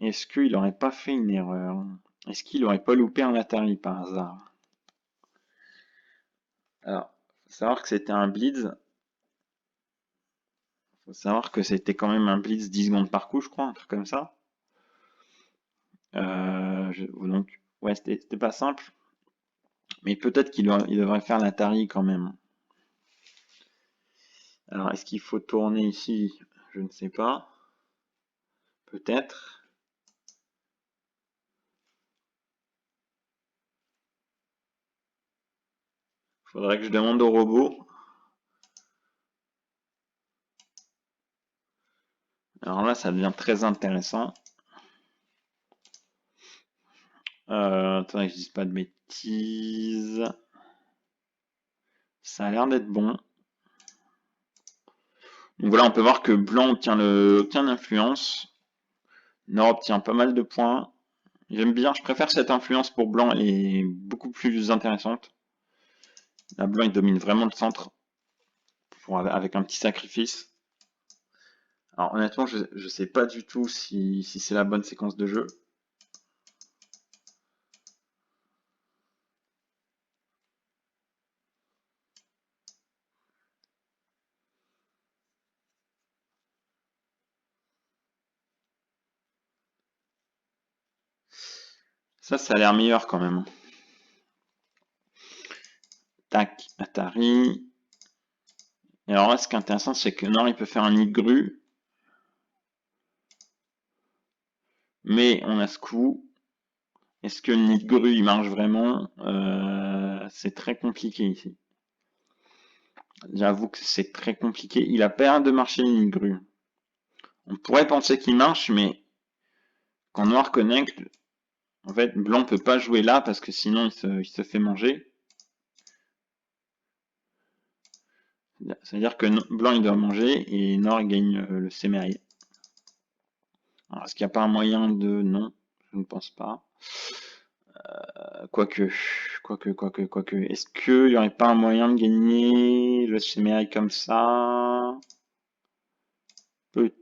A: Est-ce qu'il n'aurait pas fait une erreur? Est-ce qu'il n'aurait pas loupé un Atari par hasard? Alors, faut savoir que c'était un blitz. Faut savoir que c'était quand même un blitz 10 secondes par coup, je crois, un truc comme ça. Donc, ouais, c'était pas simple. Mais peut-être qu'il devrait faire l'Atari quand même. Alors, est-ce qu'il faut tourner ici? Je ne sais pas. Peut-être. Faudrait que je demande au robot. Alors là, ça devient très intéressant. Attendez que je dise pas de bêtises. Ça a l'air d'être bon. Donc voilà, on peut voir que blanc obtient l'influence. Nord obtient pas mal de points. J'aime bien, je préfère cette influence pour blanc, elle est beaucoup plus intéressante. Là, blanc, il domine vraiment le centre avec un petit sacrifice. Alors honnêtement, je sais pas du tout si c'est la bonne séquence de jeu. Ça a l'air meilleur quand même. Tac, Atari. Et alors là, ce qui est intéressant, c'est que Nord, il peut faire un nid de grue. Mais on a ce coup. Est-ce que le nid de grue, il marche vraiment? C'est très compliqué ici. J'avoue que c'est très compliqué. Il a pas l'air de marcher le nid de grue. On pourrait penser qu'il marche, mais quand Noir connecte, en fait, Blanc peut pas jouer là parce que sinon il se fait manger. C'est-à-dire que Blanc il doit manger et Noir il gagne le sémérail. Alors est-ce qu'il n'y a pas un moyen de... Non, je ne pense pas. Quoique. Est-ce qu'il n'y aurait pas un moyen de gagner le sémérail comme ça? Peut...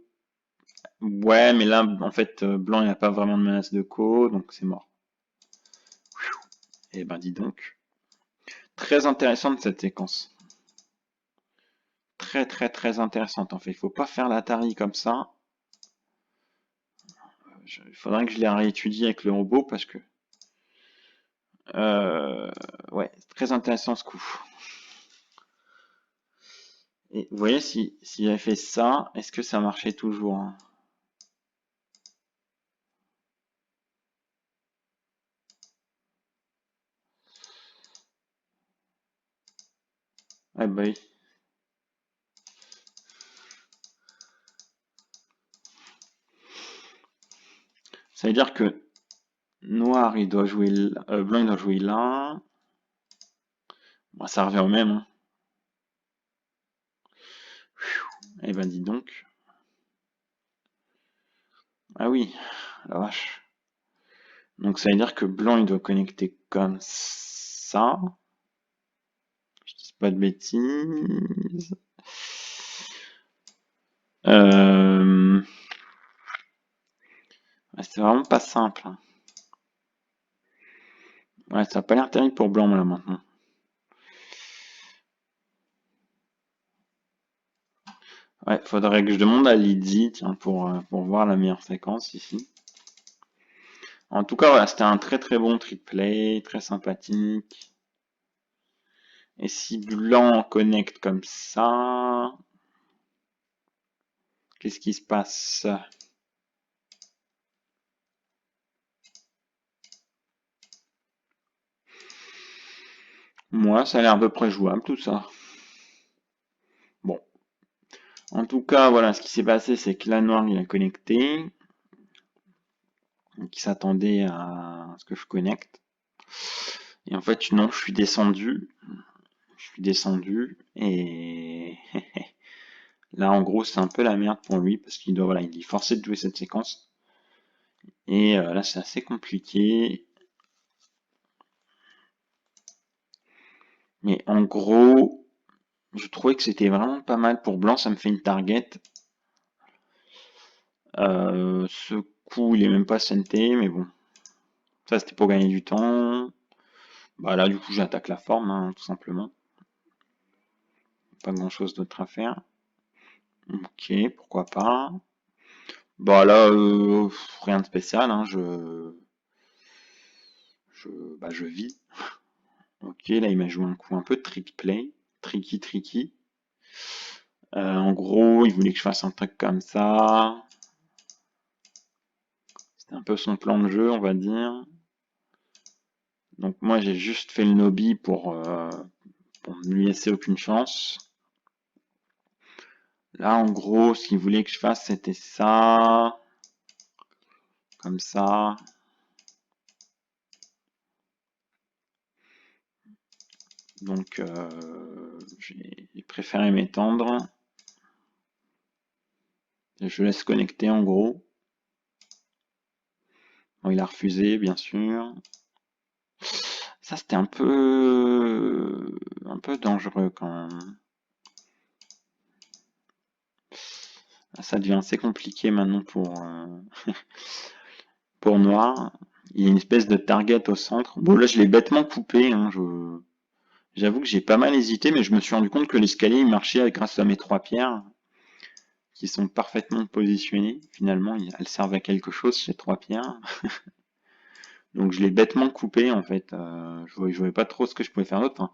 A: Ouais, mais là, en fait, Blanc il n'a pas vraiment de menace de co, donc c'est mort. Eh ben dis donc. Très intéressante cette séquence. Très intéressante en fait. Il faut pas faire l'Atari comme ça. Il faudrait que je les réétudie avec le robot parce que ouais, c'est très intéressant ce coup. Et vous voyez si j'avais fait ça, est-ce que ça marchait toujours, hein? Ouais bah oui. Ça veut dire que noir il doit jouer blanc il doit jouer là. Bon, ça revient au même, hein. Eh ben dis donc. Ah oui, la vache. Donc ça veut dire que blanc il doit connecter comme ça. Je dis pas de bêtises. Euh... C'est vraiment pas simple, hein. Ouais, ça a pas l'air terrible pour blanc là maintenant. Ouais, faudrait que je demande à Lydie, tiens, pour voir la meilleure séquence ici. En tout cas, voilà, c'était un très très bon triplay, très sympathique. Et si blanc connecte comme ça, qu'est-ce qui se passe? Moi, ça a l'air à peu près jouable tout ça. Bon. En tout cas, voilà, ce qui s'est passé, c'est que la noire, il a connecté. Donc, il s'attendait à ce que je connecte. Et en fait, non, je suis descendu. Je suis descendu. Et là, en gros, c'est un peu la merde pour lui. Parce qu'il doit, voilà, il est forcé de jouer cette séquence. Et là, c'est assez compliqué. Mais en gros, je trouvais que c'était vraiment pas mal pour blanc. Ça me fait une target. Ce coup, il est même pas senté, mais bon. Ça, c'était pour gagner du temps. Bah là, du coup, j'attaque la forme, hein, tout simplement. Pas grand-chose d'autre à faire. Ok, pourquoi pas. Bah là, rien de spécial, hein, je vis. Ok, là, il m'a joué un coup un peu trick play. Tricky. En gros, il voulait que je fasse un truc comme ça. C'était un peu son plan de jeu, on va dire. Donc moi, j'ai juste fait le nobi pour ne lui laisser aucune chance. Là, en gros, ce qu'il voulait que je fasse, c'était ça. Comme ça. Donc, j'ai préféré m'étendre. Je laisse connecter, en gros. Bon, il a refusé, bien sûr. Ça, c'était un peu dangereux quand même. Ça devient assez compliqué maintenant pour noir. Il y a une espèce de target au centre. Bon, là, je l'ai bêtement coupé, hein, j'avoue que j'ai pas mal hésité, mais je me suis rendu compte que l'escalier il marchait grâce à mes 3 pierres, qui sont parfaitement positionnées. Finalement, elles servent à quelque chose, ces 3 pierres. Donc je l'ai bêtement coupé en fait. Je voyais pas trop ce que je pouvais faire d'autre. Enfin,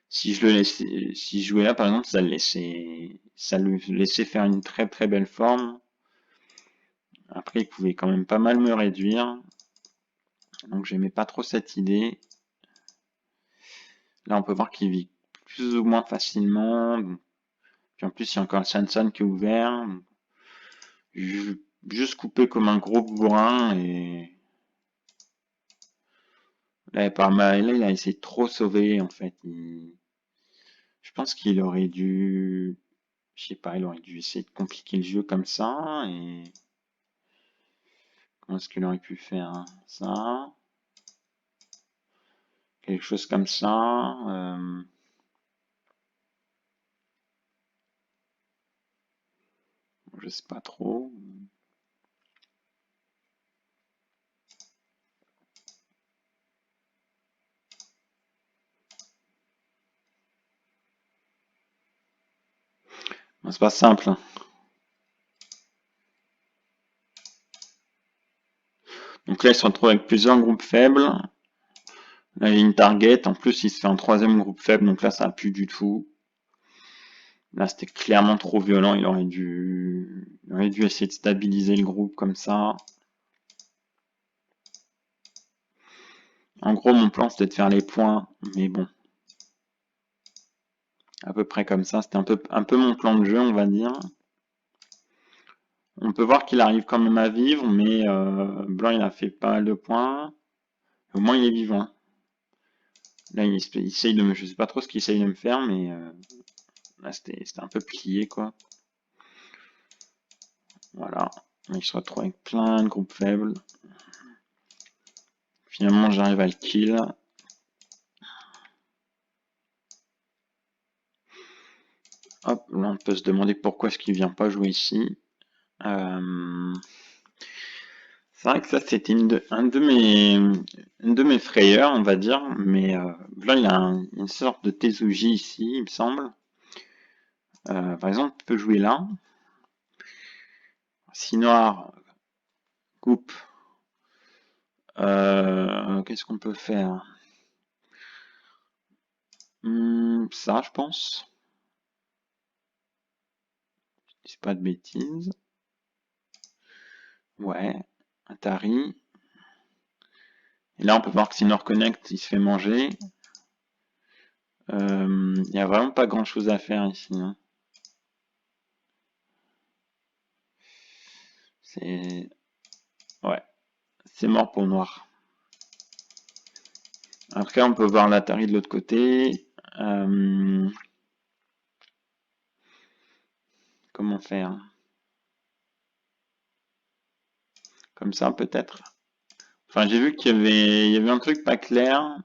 A: si je le laissais, si je jouais là par exemple, ça le laissait faire une très très belle forme. Après, il pouvait quand même pas mal me réduire. Donc j'aimais pas trop cette idée. Là, on peut voir qu'il vit plus ou moins facilement. Puis en plus, il y a encore le Sansan qui est ouvert. Juste coupé comme un gros bourrin et là, il a essayé de trop sauver en fait. Je pense qu'il aurait dû, je sais pas, il aurait dû essayer de compliquer le jeu comme ça et comment est-ce qu'il aurait pu faire ça? Quelque chose comme ça. Je sais pas trop. C'est pas simple, hein. Donc là, ils se retrouvent avec plusieurs groupes faibles. Là, il y a une target. En plus, il se fait un troisième groupe faible. Donc là, ça a plus du tout. Là, c'était clairement trop violent. Il aurait dû essayer de stabiliser le groupe comme ça. En gros, mon plan, c'était de faire les points. Mais bon, à peu près comme ça. C'était un peu mon plan de jeu, on va dire. On peut voir qu'il arrive quand même à vivre, mais Blanc, il a fait pas mal de points. Au moins, il est vivant. Là, il essaye de me... Je sais pas trop ce qu'il essaye de me faire, mais là, c'était un peu plié, quoi. Voilà. Il se retrouve avec plein de groupes faibles. Finalement, j'arrive à le kill. Hop, là on peut se demander pourquoi est-ce qu'il vient pas jouer ici. C'est vrai que ça c'était une de mes frayeurs, on va dire, mais là il a une sorte de Tezuji ici, il me semble. Par exemple, il peut jouer là. Si noir coupe, qu'est-ce qu'on peut faire? Ça, je pense. Je dis pas de bêtises. Ouais, Atari. Et là, on peut voir que si Nord Connect, il se fait manger. Il n'y a vraiment pas grand chose à faire ici, hein. C'est... Ouais, c'est mort pour Noir. Après, on peut voir l'Atari de l'autre côté. Comment faire? Comme ça, peut-être. Enfin, j'ai vu il y avait un truc pas clair.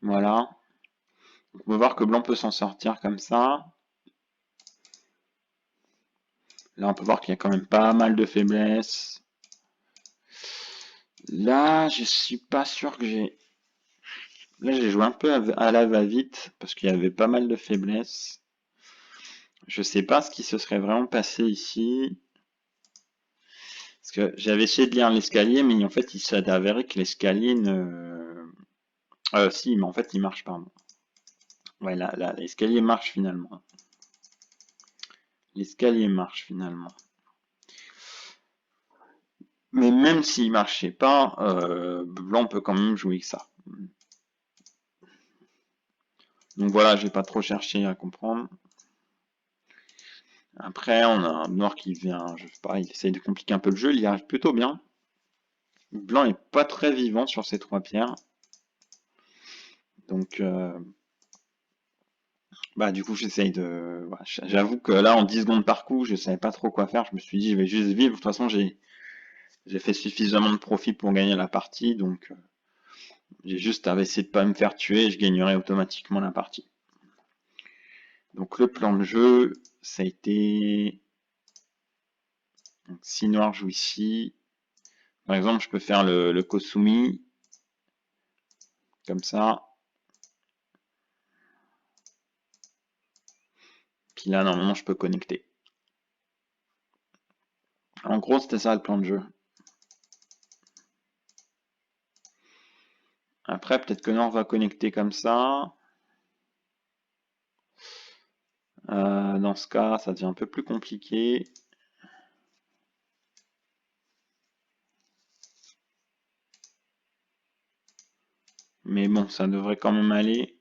A: Voilà. On peut voir que Blanc peut s'en sortir comme ça. Là, on peut voir qu'il y a quand même pas mal de faiblesses. Là, je suis pas sûr que j'ai... Là, j'ai joué un peu à la va-vite parce qu'il y avait pas mal de faiblesses. Je sais pas ce qui se serait vraiment passé ici. Parce que j'avais essayé de lire l'escalier, mais en fait, il s'est avéré que l'escalier ne... si, mais en fait, il marche, pardon. Ouais, là, l'escalier marche finalement. L'escalier marche finalement. Mais même s'il marchait pas, Blanc peut quand même jouer que ça. Donc voilà, j'ai pas trop cherché à comprendre. Après, on a un Noir qui vient, je sais pas, il essaye de compliquer un peu le jeu, il y arrive plutôt bien. Blanc est pas très vivant sur ces 3 pierres. Donc, bah du coup, j'essaye de... voilà, j'avoue que là, en 10 secondes par coup, je savais pas trop quoi faire. Je me suis dit, je vais juste vivre. De toute façon, j'ai fait suffisamment de profit pour gagner la partie, donc j'ai juste à essayer de pas me faire tuer et je gagnerai automatiquement la partie. Donc le plan de jeu, ça a été... Donc, si Noir joue ici, par exemple, je peux faire le Kosumi, comme ça. Puis là, normalement, je peux connecter. En gros, c'était ça le plan de jeu. Après, peut-être que Noir va connecter comme ça. Dans ce cas, ça devient un peu plus compliqué. Mais bon, ça devrait quand même aller.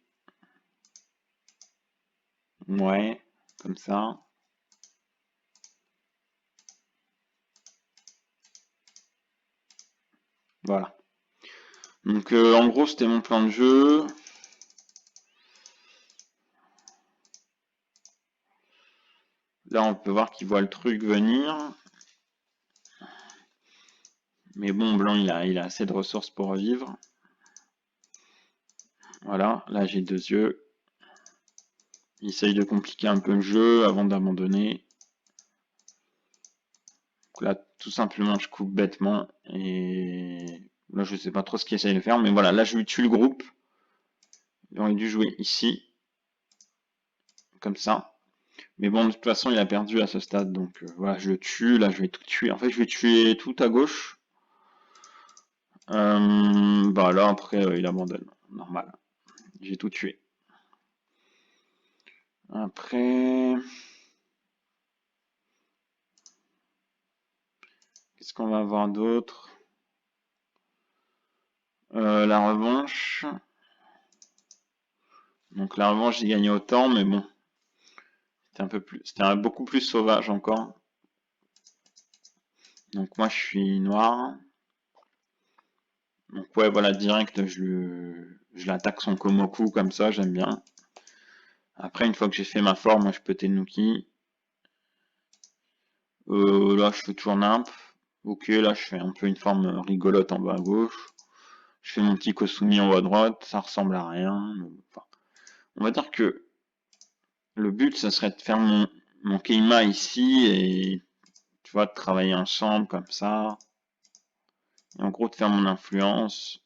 A: Ouais, comme ça. Voilà. Donc en gros, c'était mon plan de jeu. Là, on peut voir qu'il voit le truc venir. Mais bon, Blanc, il a assez de ressources pour revivre. Voilà, là j'ai 2 yeux. Il essaye de compliquer un peu le jeu avant d'abandonner. Là, tout simplement, je coupe bêtement. Et là, je sais pas trop ce qu'il essaye de faire. Mais voilà, là, je lui tue le groupe. Il aurait dû jouer ici. Comme ça. Mais bon, de toute façon, il a perdu à ce stade. Donc voilà, je le tue. Là, je vais tout tuer. En fait, je vais tuer tout à gauche. Bah là, après, il abandonne. Normal. J'ai tout tué. Après... Qu'est-ce qu'on va avoir d'autre? La revanche. Donc la revanche, j'ai gagné autant, mais bon. C'était beaucoup plus sauvage encore. Donc moi, je suis noir. Donc ouais, voilà, direct, je l'attaque son Komoku comme ça, j'aime bien. Après, une fois que j'ai fait ma forme, moi, je peux Tenuki. Là, je fais toujours nimp. Ok, là, je fais un peu une forme rigolote en bas à gauche. Je fais mon petit Kosumi en haut à droite. Ça ressemble à rien. Mais enfin, on va dire que le but, ça serait de faire mon Keima ici et, tu vois, de travailler ensemble comme ça. Et en gros, de faire mon influence.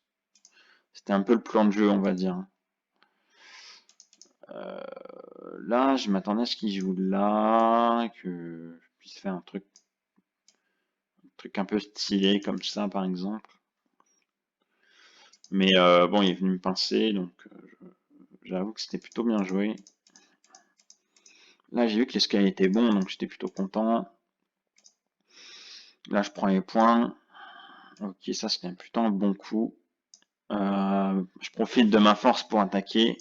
A: C'était un peu le plan de jeu, on va dire. Là, je m'attendais à ce qu'il joue là, que je puisse faire un truc un peu stylé comme ça, par exemple. Mais bon, il est venu me pincer, donc j'avoue que c'était plutôt bien joué. Là, j'ai vu que l'escalier était bon, donc j'étais plutôt content. Là, je prends les points. Ok, ça c'était plutôt un bon coup. Je profite de ma force pour attaquer.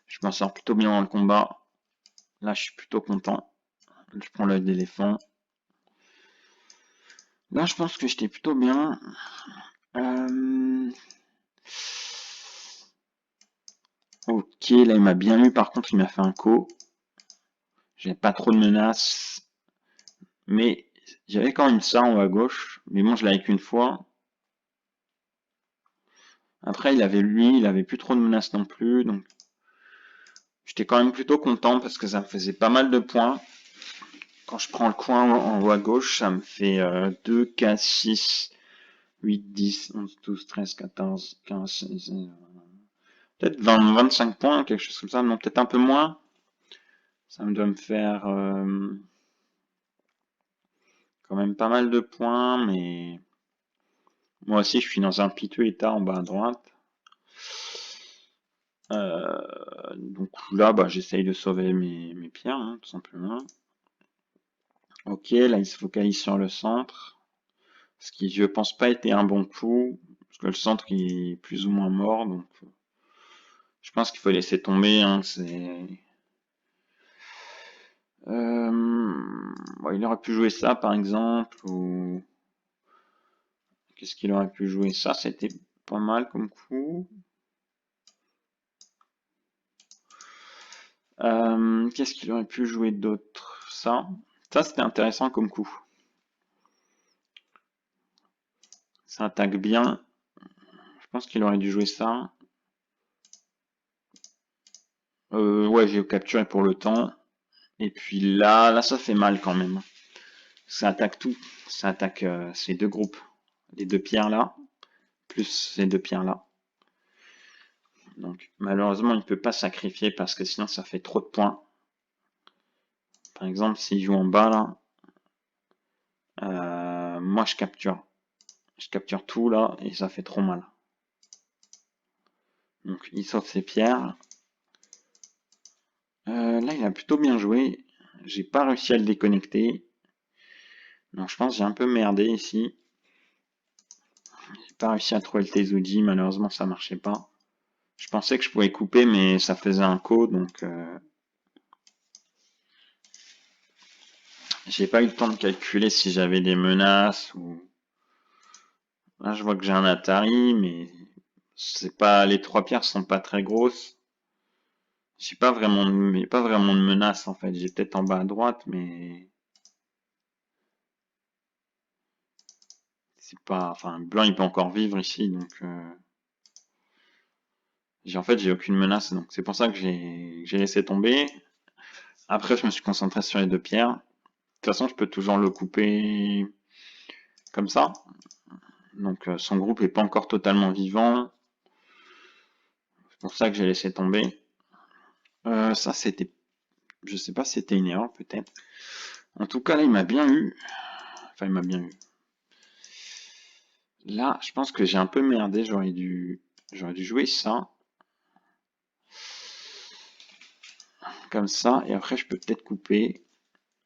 A: Je m'en sors plutôt bien dans le combat. Là, je suis plutôt content. Je prends l'œil d'éléphant. Là, je pense que j'étais plutôt bien. Euh, Ok, là, il m'a bien eu. Par contre, il m'a fait un coup. J'avais pas trop de menaces. Mais j'avais quand même ça en haut à gauche. Mais bon, je l'avais qu'une fois. Après, il avait plus trop de menaces non plus. Donc, j'étais quand même plutôt content parce que ça me faisait pas mal de points. Quand je prends le coin en haut à gauche, ça me fait 2, 4, 6, 8, 10, 11, 12, 13, 14, 15, 16, peut-être 20, 25 points, quelque chose comme ça. Non, peut-être un peu moins. Ça me doit me faire quand même pas mal de points, mais moi aussi, je suis dans un piteux état en bas à droite. Donc là, bah, j'essaye de sauver mes pierres, hein, tout simplement. Ok, là, il se focalise sur le centre. Ce qui, je pense pas, était un bon coup. Parce que le centre, il est plus ou moins mort. Donc, je pense qu'il faut laisser tomber. Hein, bon, il aurait pu jouer ça, par exemple. Ou qu'est-ce qu'il aurait pu jouer? Ça, c'était pas mal comme coup. Qu'est-ce qu'il aurait pu jouer d'autre? Ça c'était intéressant comme coup. Ça attaque bien. Je pense qu'il aurait dû jouer ça. Ouais, j'ai capturé pour le temps. Et puis là, ça fait mal quand même. Ça attaque tout. Ça attaque ces deux groupes. Les deux pierres là, plus ces deux pierres là. Donc malheureusement, il ne peut pas sacrifier parce que sinon ça fait trop de points. Par exemple, s'il joue en bas là, moi je capture. Je capture tout là et ça fait trop mal. Donc il saute ses pierres. Là, il a plutôt bien joué. J'ai pas réussi à le déconnecter. Donc je pense que j'ai un peu merdé ici. J'ai pas réussi à trouver le Tezuji, malheureusement ça marchait pas. Je pensais que je pouvais couper, mais ça faisait un coup, donc j'ai pas eu le temps de calculer si j'avais des menaces ou. Là, je vois que j'ai un Atari, mais c'est pas, les trois pierres sont pas très grosses. J'ai pas vraiment, pas vraiment de menace en fait. J'ai peut-être en bas à droite, mais c'est pas, enfin, blanc il peut encore vivre ici, donc en fait j'ai aucune menace, donc c'est pour ça que j'ai laissé tomber. Après, je me suis concentré sur les deux pierres. De toute façon, je peux toujours le couper comme ça. Donc son groupe est pas encore totalement vivant. C'est pour ça que j'ai laissé tomber. Ça c'était, je sais pas si c'était une erreur peut-être. En tout cas là il m'a bien eu. Enfin il m'a bien eu. Là je pense que j'ai un peu merdé. J'aurais dû jouer ça comme ça et après je peux peut-être couper.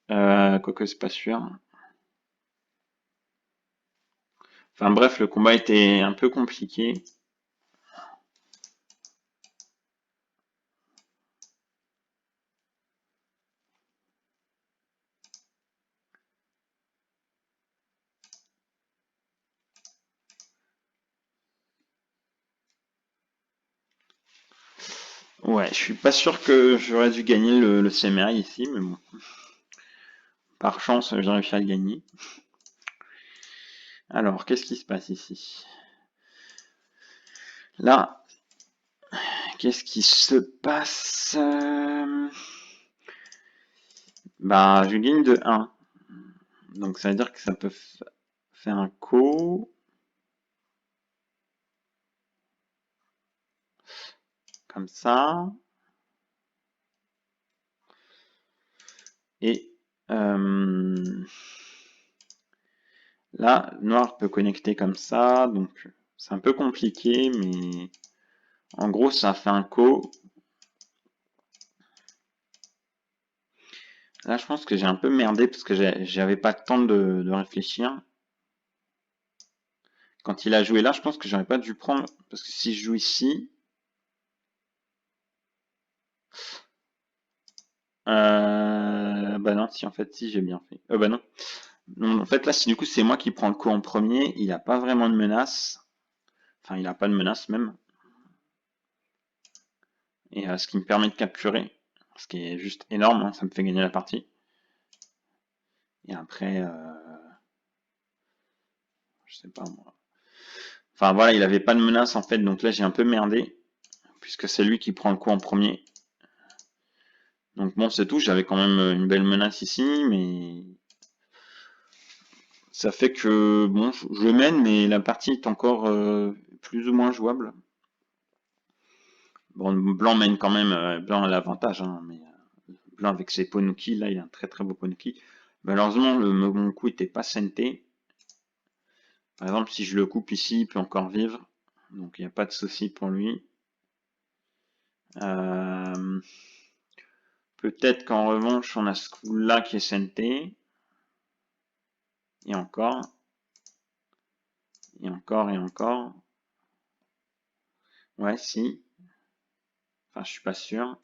A: Quoique c'est pas sûr. Enfin bref le combat était un peu compliqué. Ouais, je suis pas sûr que j'aurais dû gagner le Semerai ici, mais bon. Par chance, j'ai réussi à le gagner. Alors, qu'est-ce qui se passe ici? Là, qu'est-ce qui se passe? Bah, je gagne de 1. Donc, ça veut dire que ça peut faire un co. Comme ça. Et là, noir peut connecter comme ça. Donc, c'est un peu compliqué, mais en gros, ça fait un co. Là, je pense que j'ai un peu merdé parce que j'avais pas le temps de réfléchir. Quand il a joué là, je pense que j'aurais pas dû prendre. Parce que si je joue ici. Bah non, si en fait, si j'ai bien fait. Bah non. Non, en fait, là, si du coup c'est moi qui prends le coup en premier, il n'a pas vraiment de menace. Enfin, il n'a pas de menace même. Et ce qui me permet de capturer. Ce qui est juste énorme, hein, ça me fait gagner la partie. Et après, je sais pas moi. Enfin voilà, il avait pas de menace en fait, donc là j'ai un peu merdé. Puisque c'est lui qui prend le coup en premier. Donc bon, c'est tout, j'avais quand même une belle menace ici, mais ça fait que, bon, je mène, mais la partie est encore plus ou moins jouable. Bon, blanc mène quand même, blanc a l'avantage, hein, mais blanc avec ses Ponuki, là, il a un très très beau Ponuki. Malheureusement, mon coup était pas senté. Par exemple, si je le coupe ici, il peut encore vivre. Donc il n'y a pas de souci pour lui. Peut-être qu'en revanche, on a ce coup-là qui est senté. Et encore. Et encore et encore. Ouais, si. Enfin, je suis pas sûr.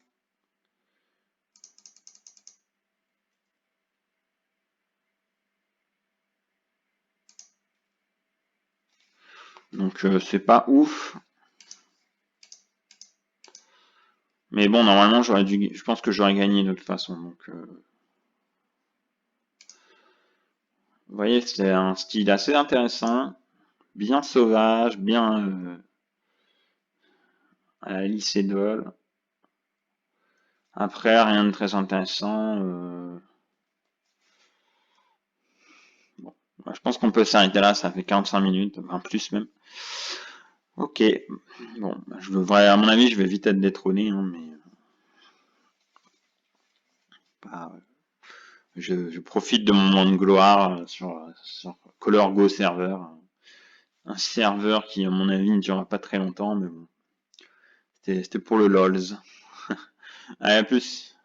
A: Donc c'est pas ouf. Mais bon, normalement, je pense que j'aurais gagné de toute façon. Donc, vous voyez, c'est un style assez intéressant, bien sauvage, bien à la lycée Dole. Après, rien de très intéressant. Bon, je pense qu'on peut s'arrêter là. Ça fait 45 minutes, un plus même. Ok. Bon, je devrais, à mon avis, je vais vite être détrôné, hein, mais pas. Je profite de mon moment de gloire sur Color Go Server. Un serveur qui, à mon avis, ne durera pas très longtemps, mais bon. C'était pour le LOLs. Allez, à plus.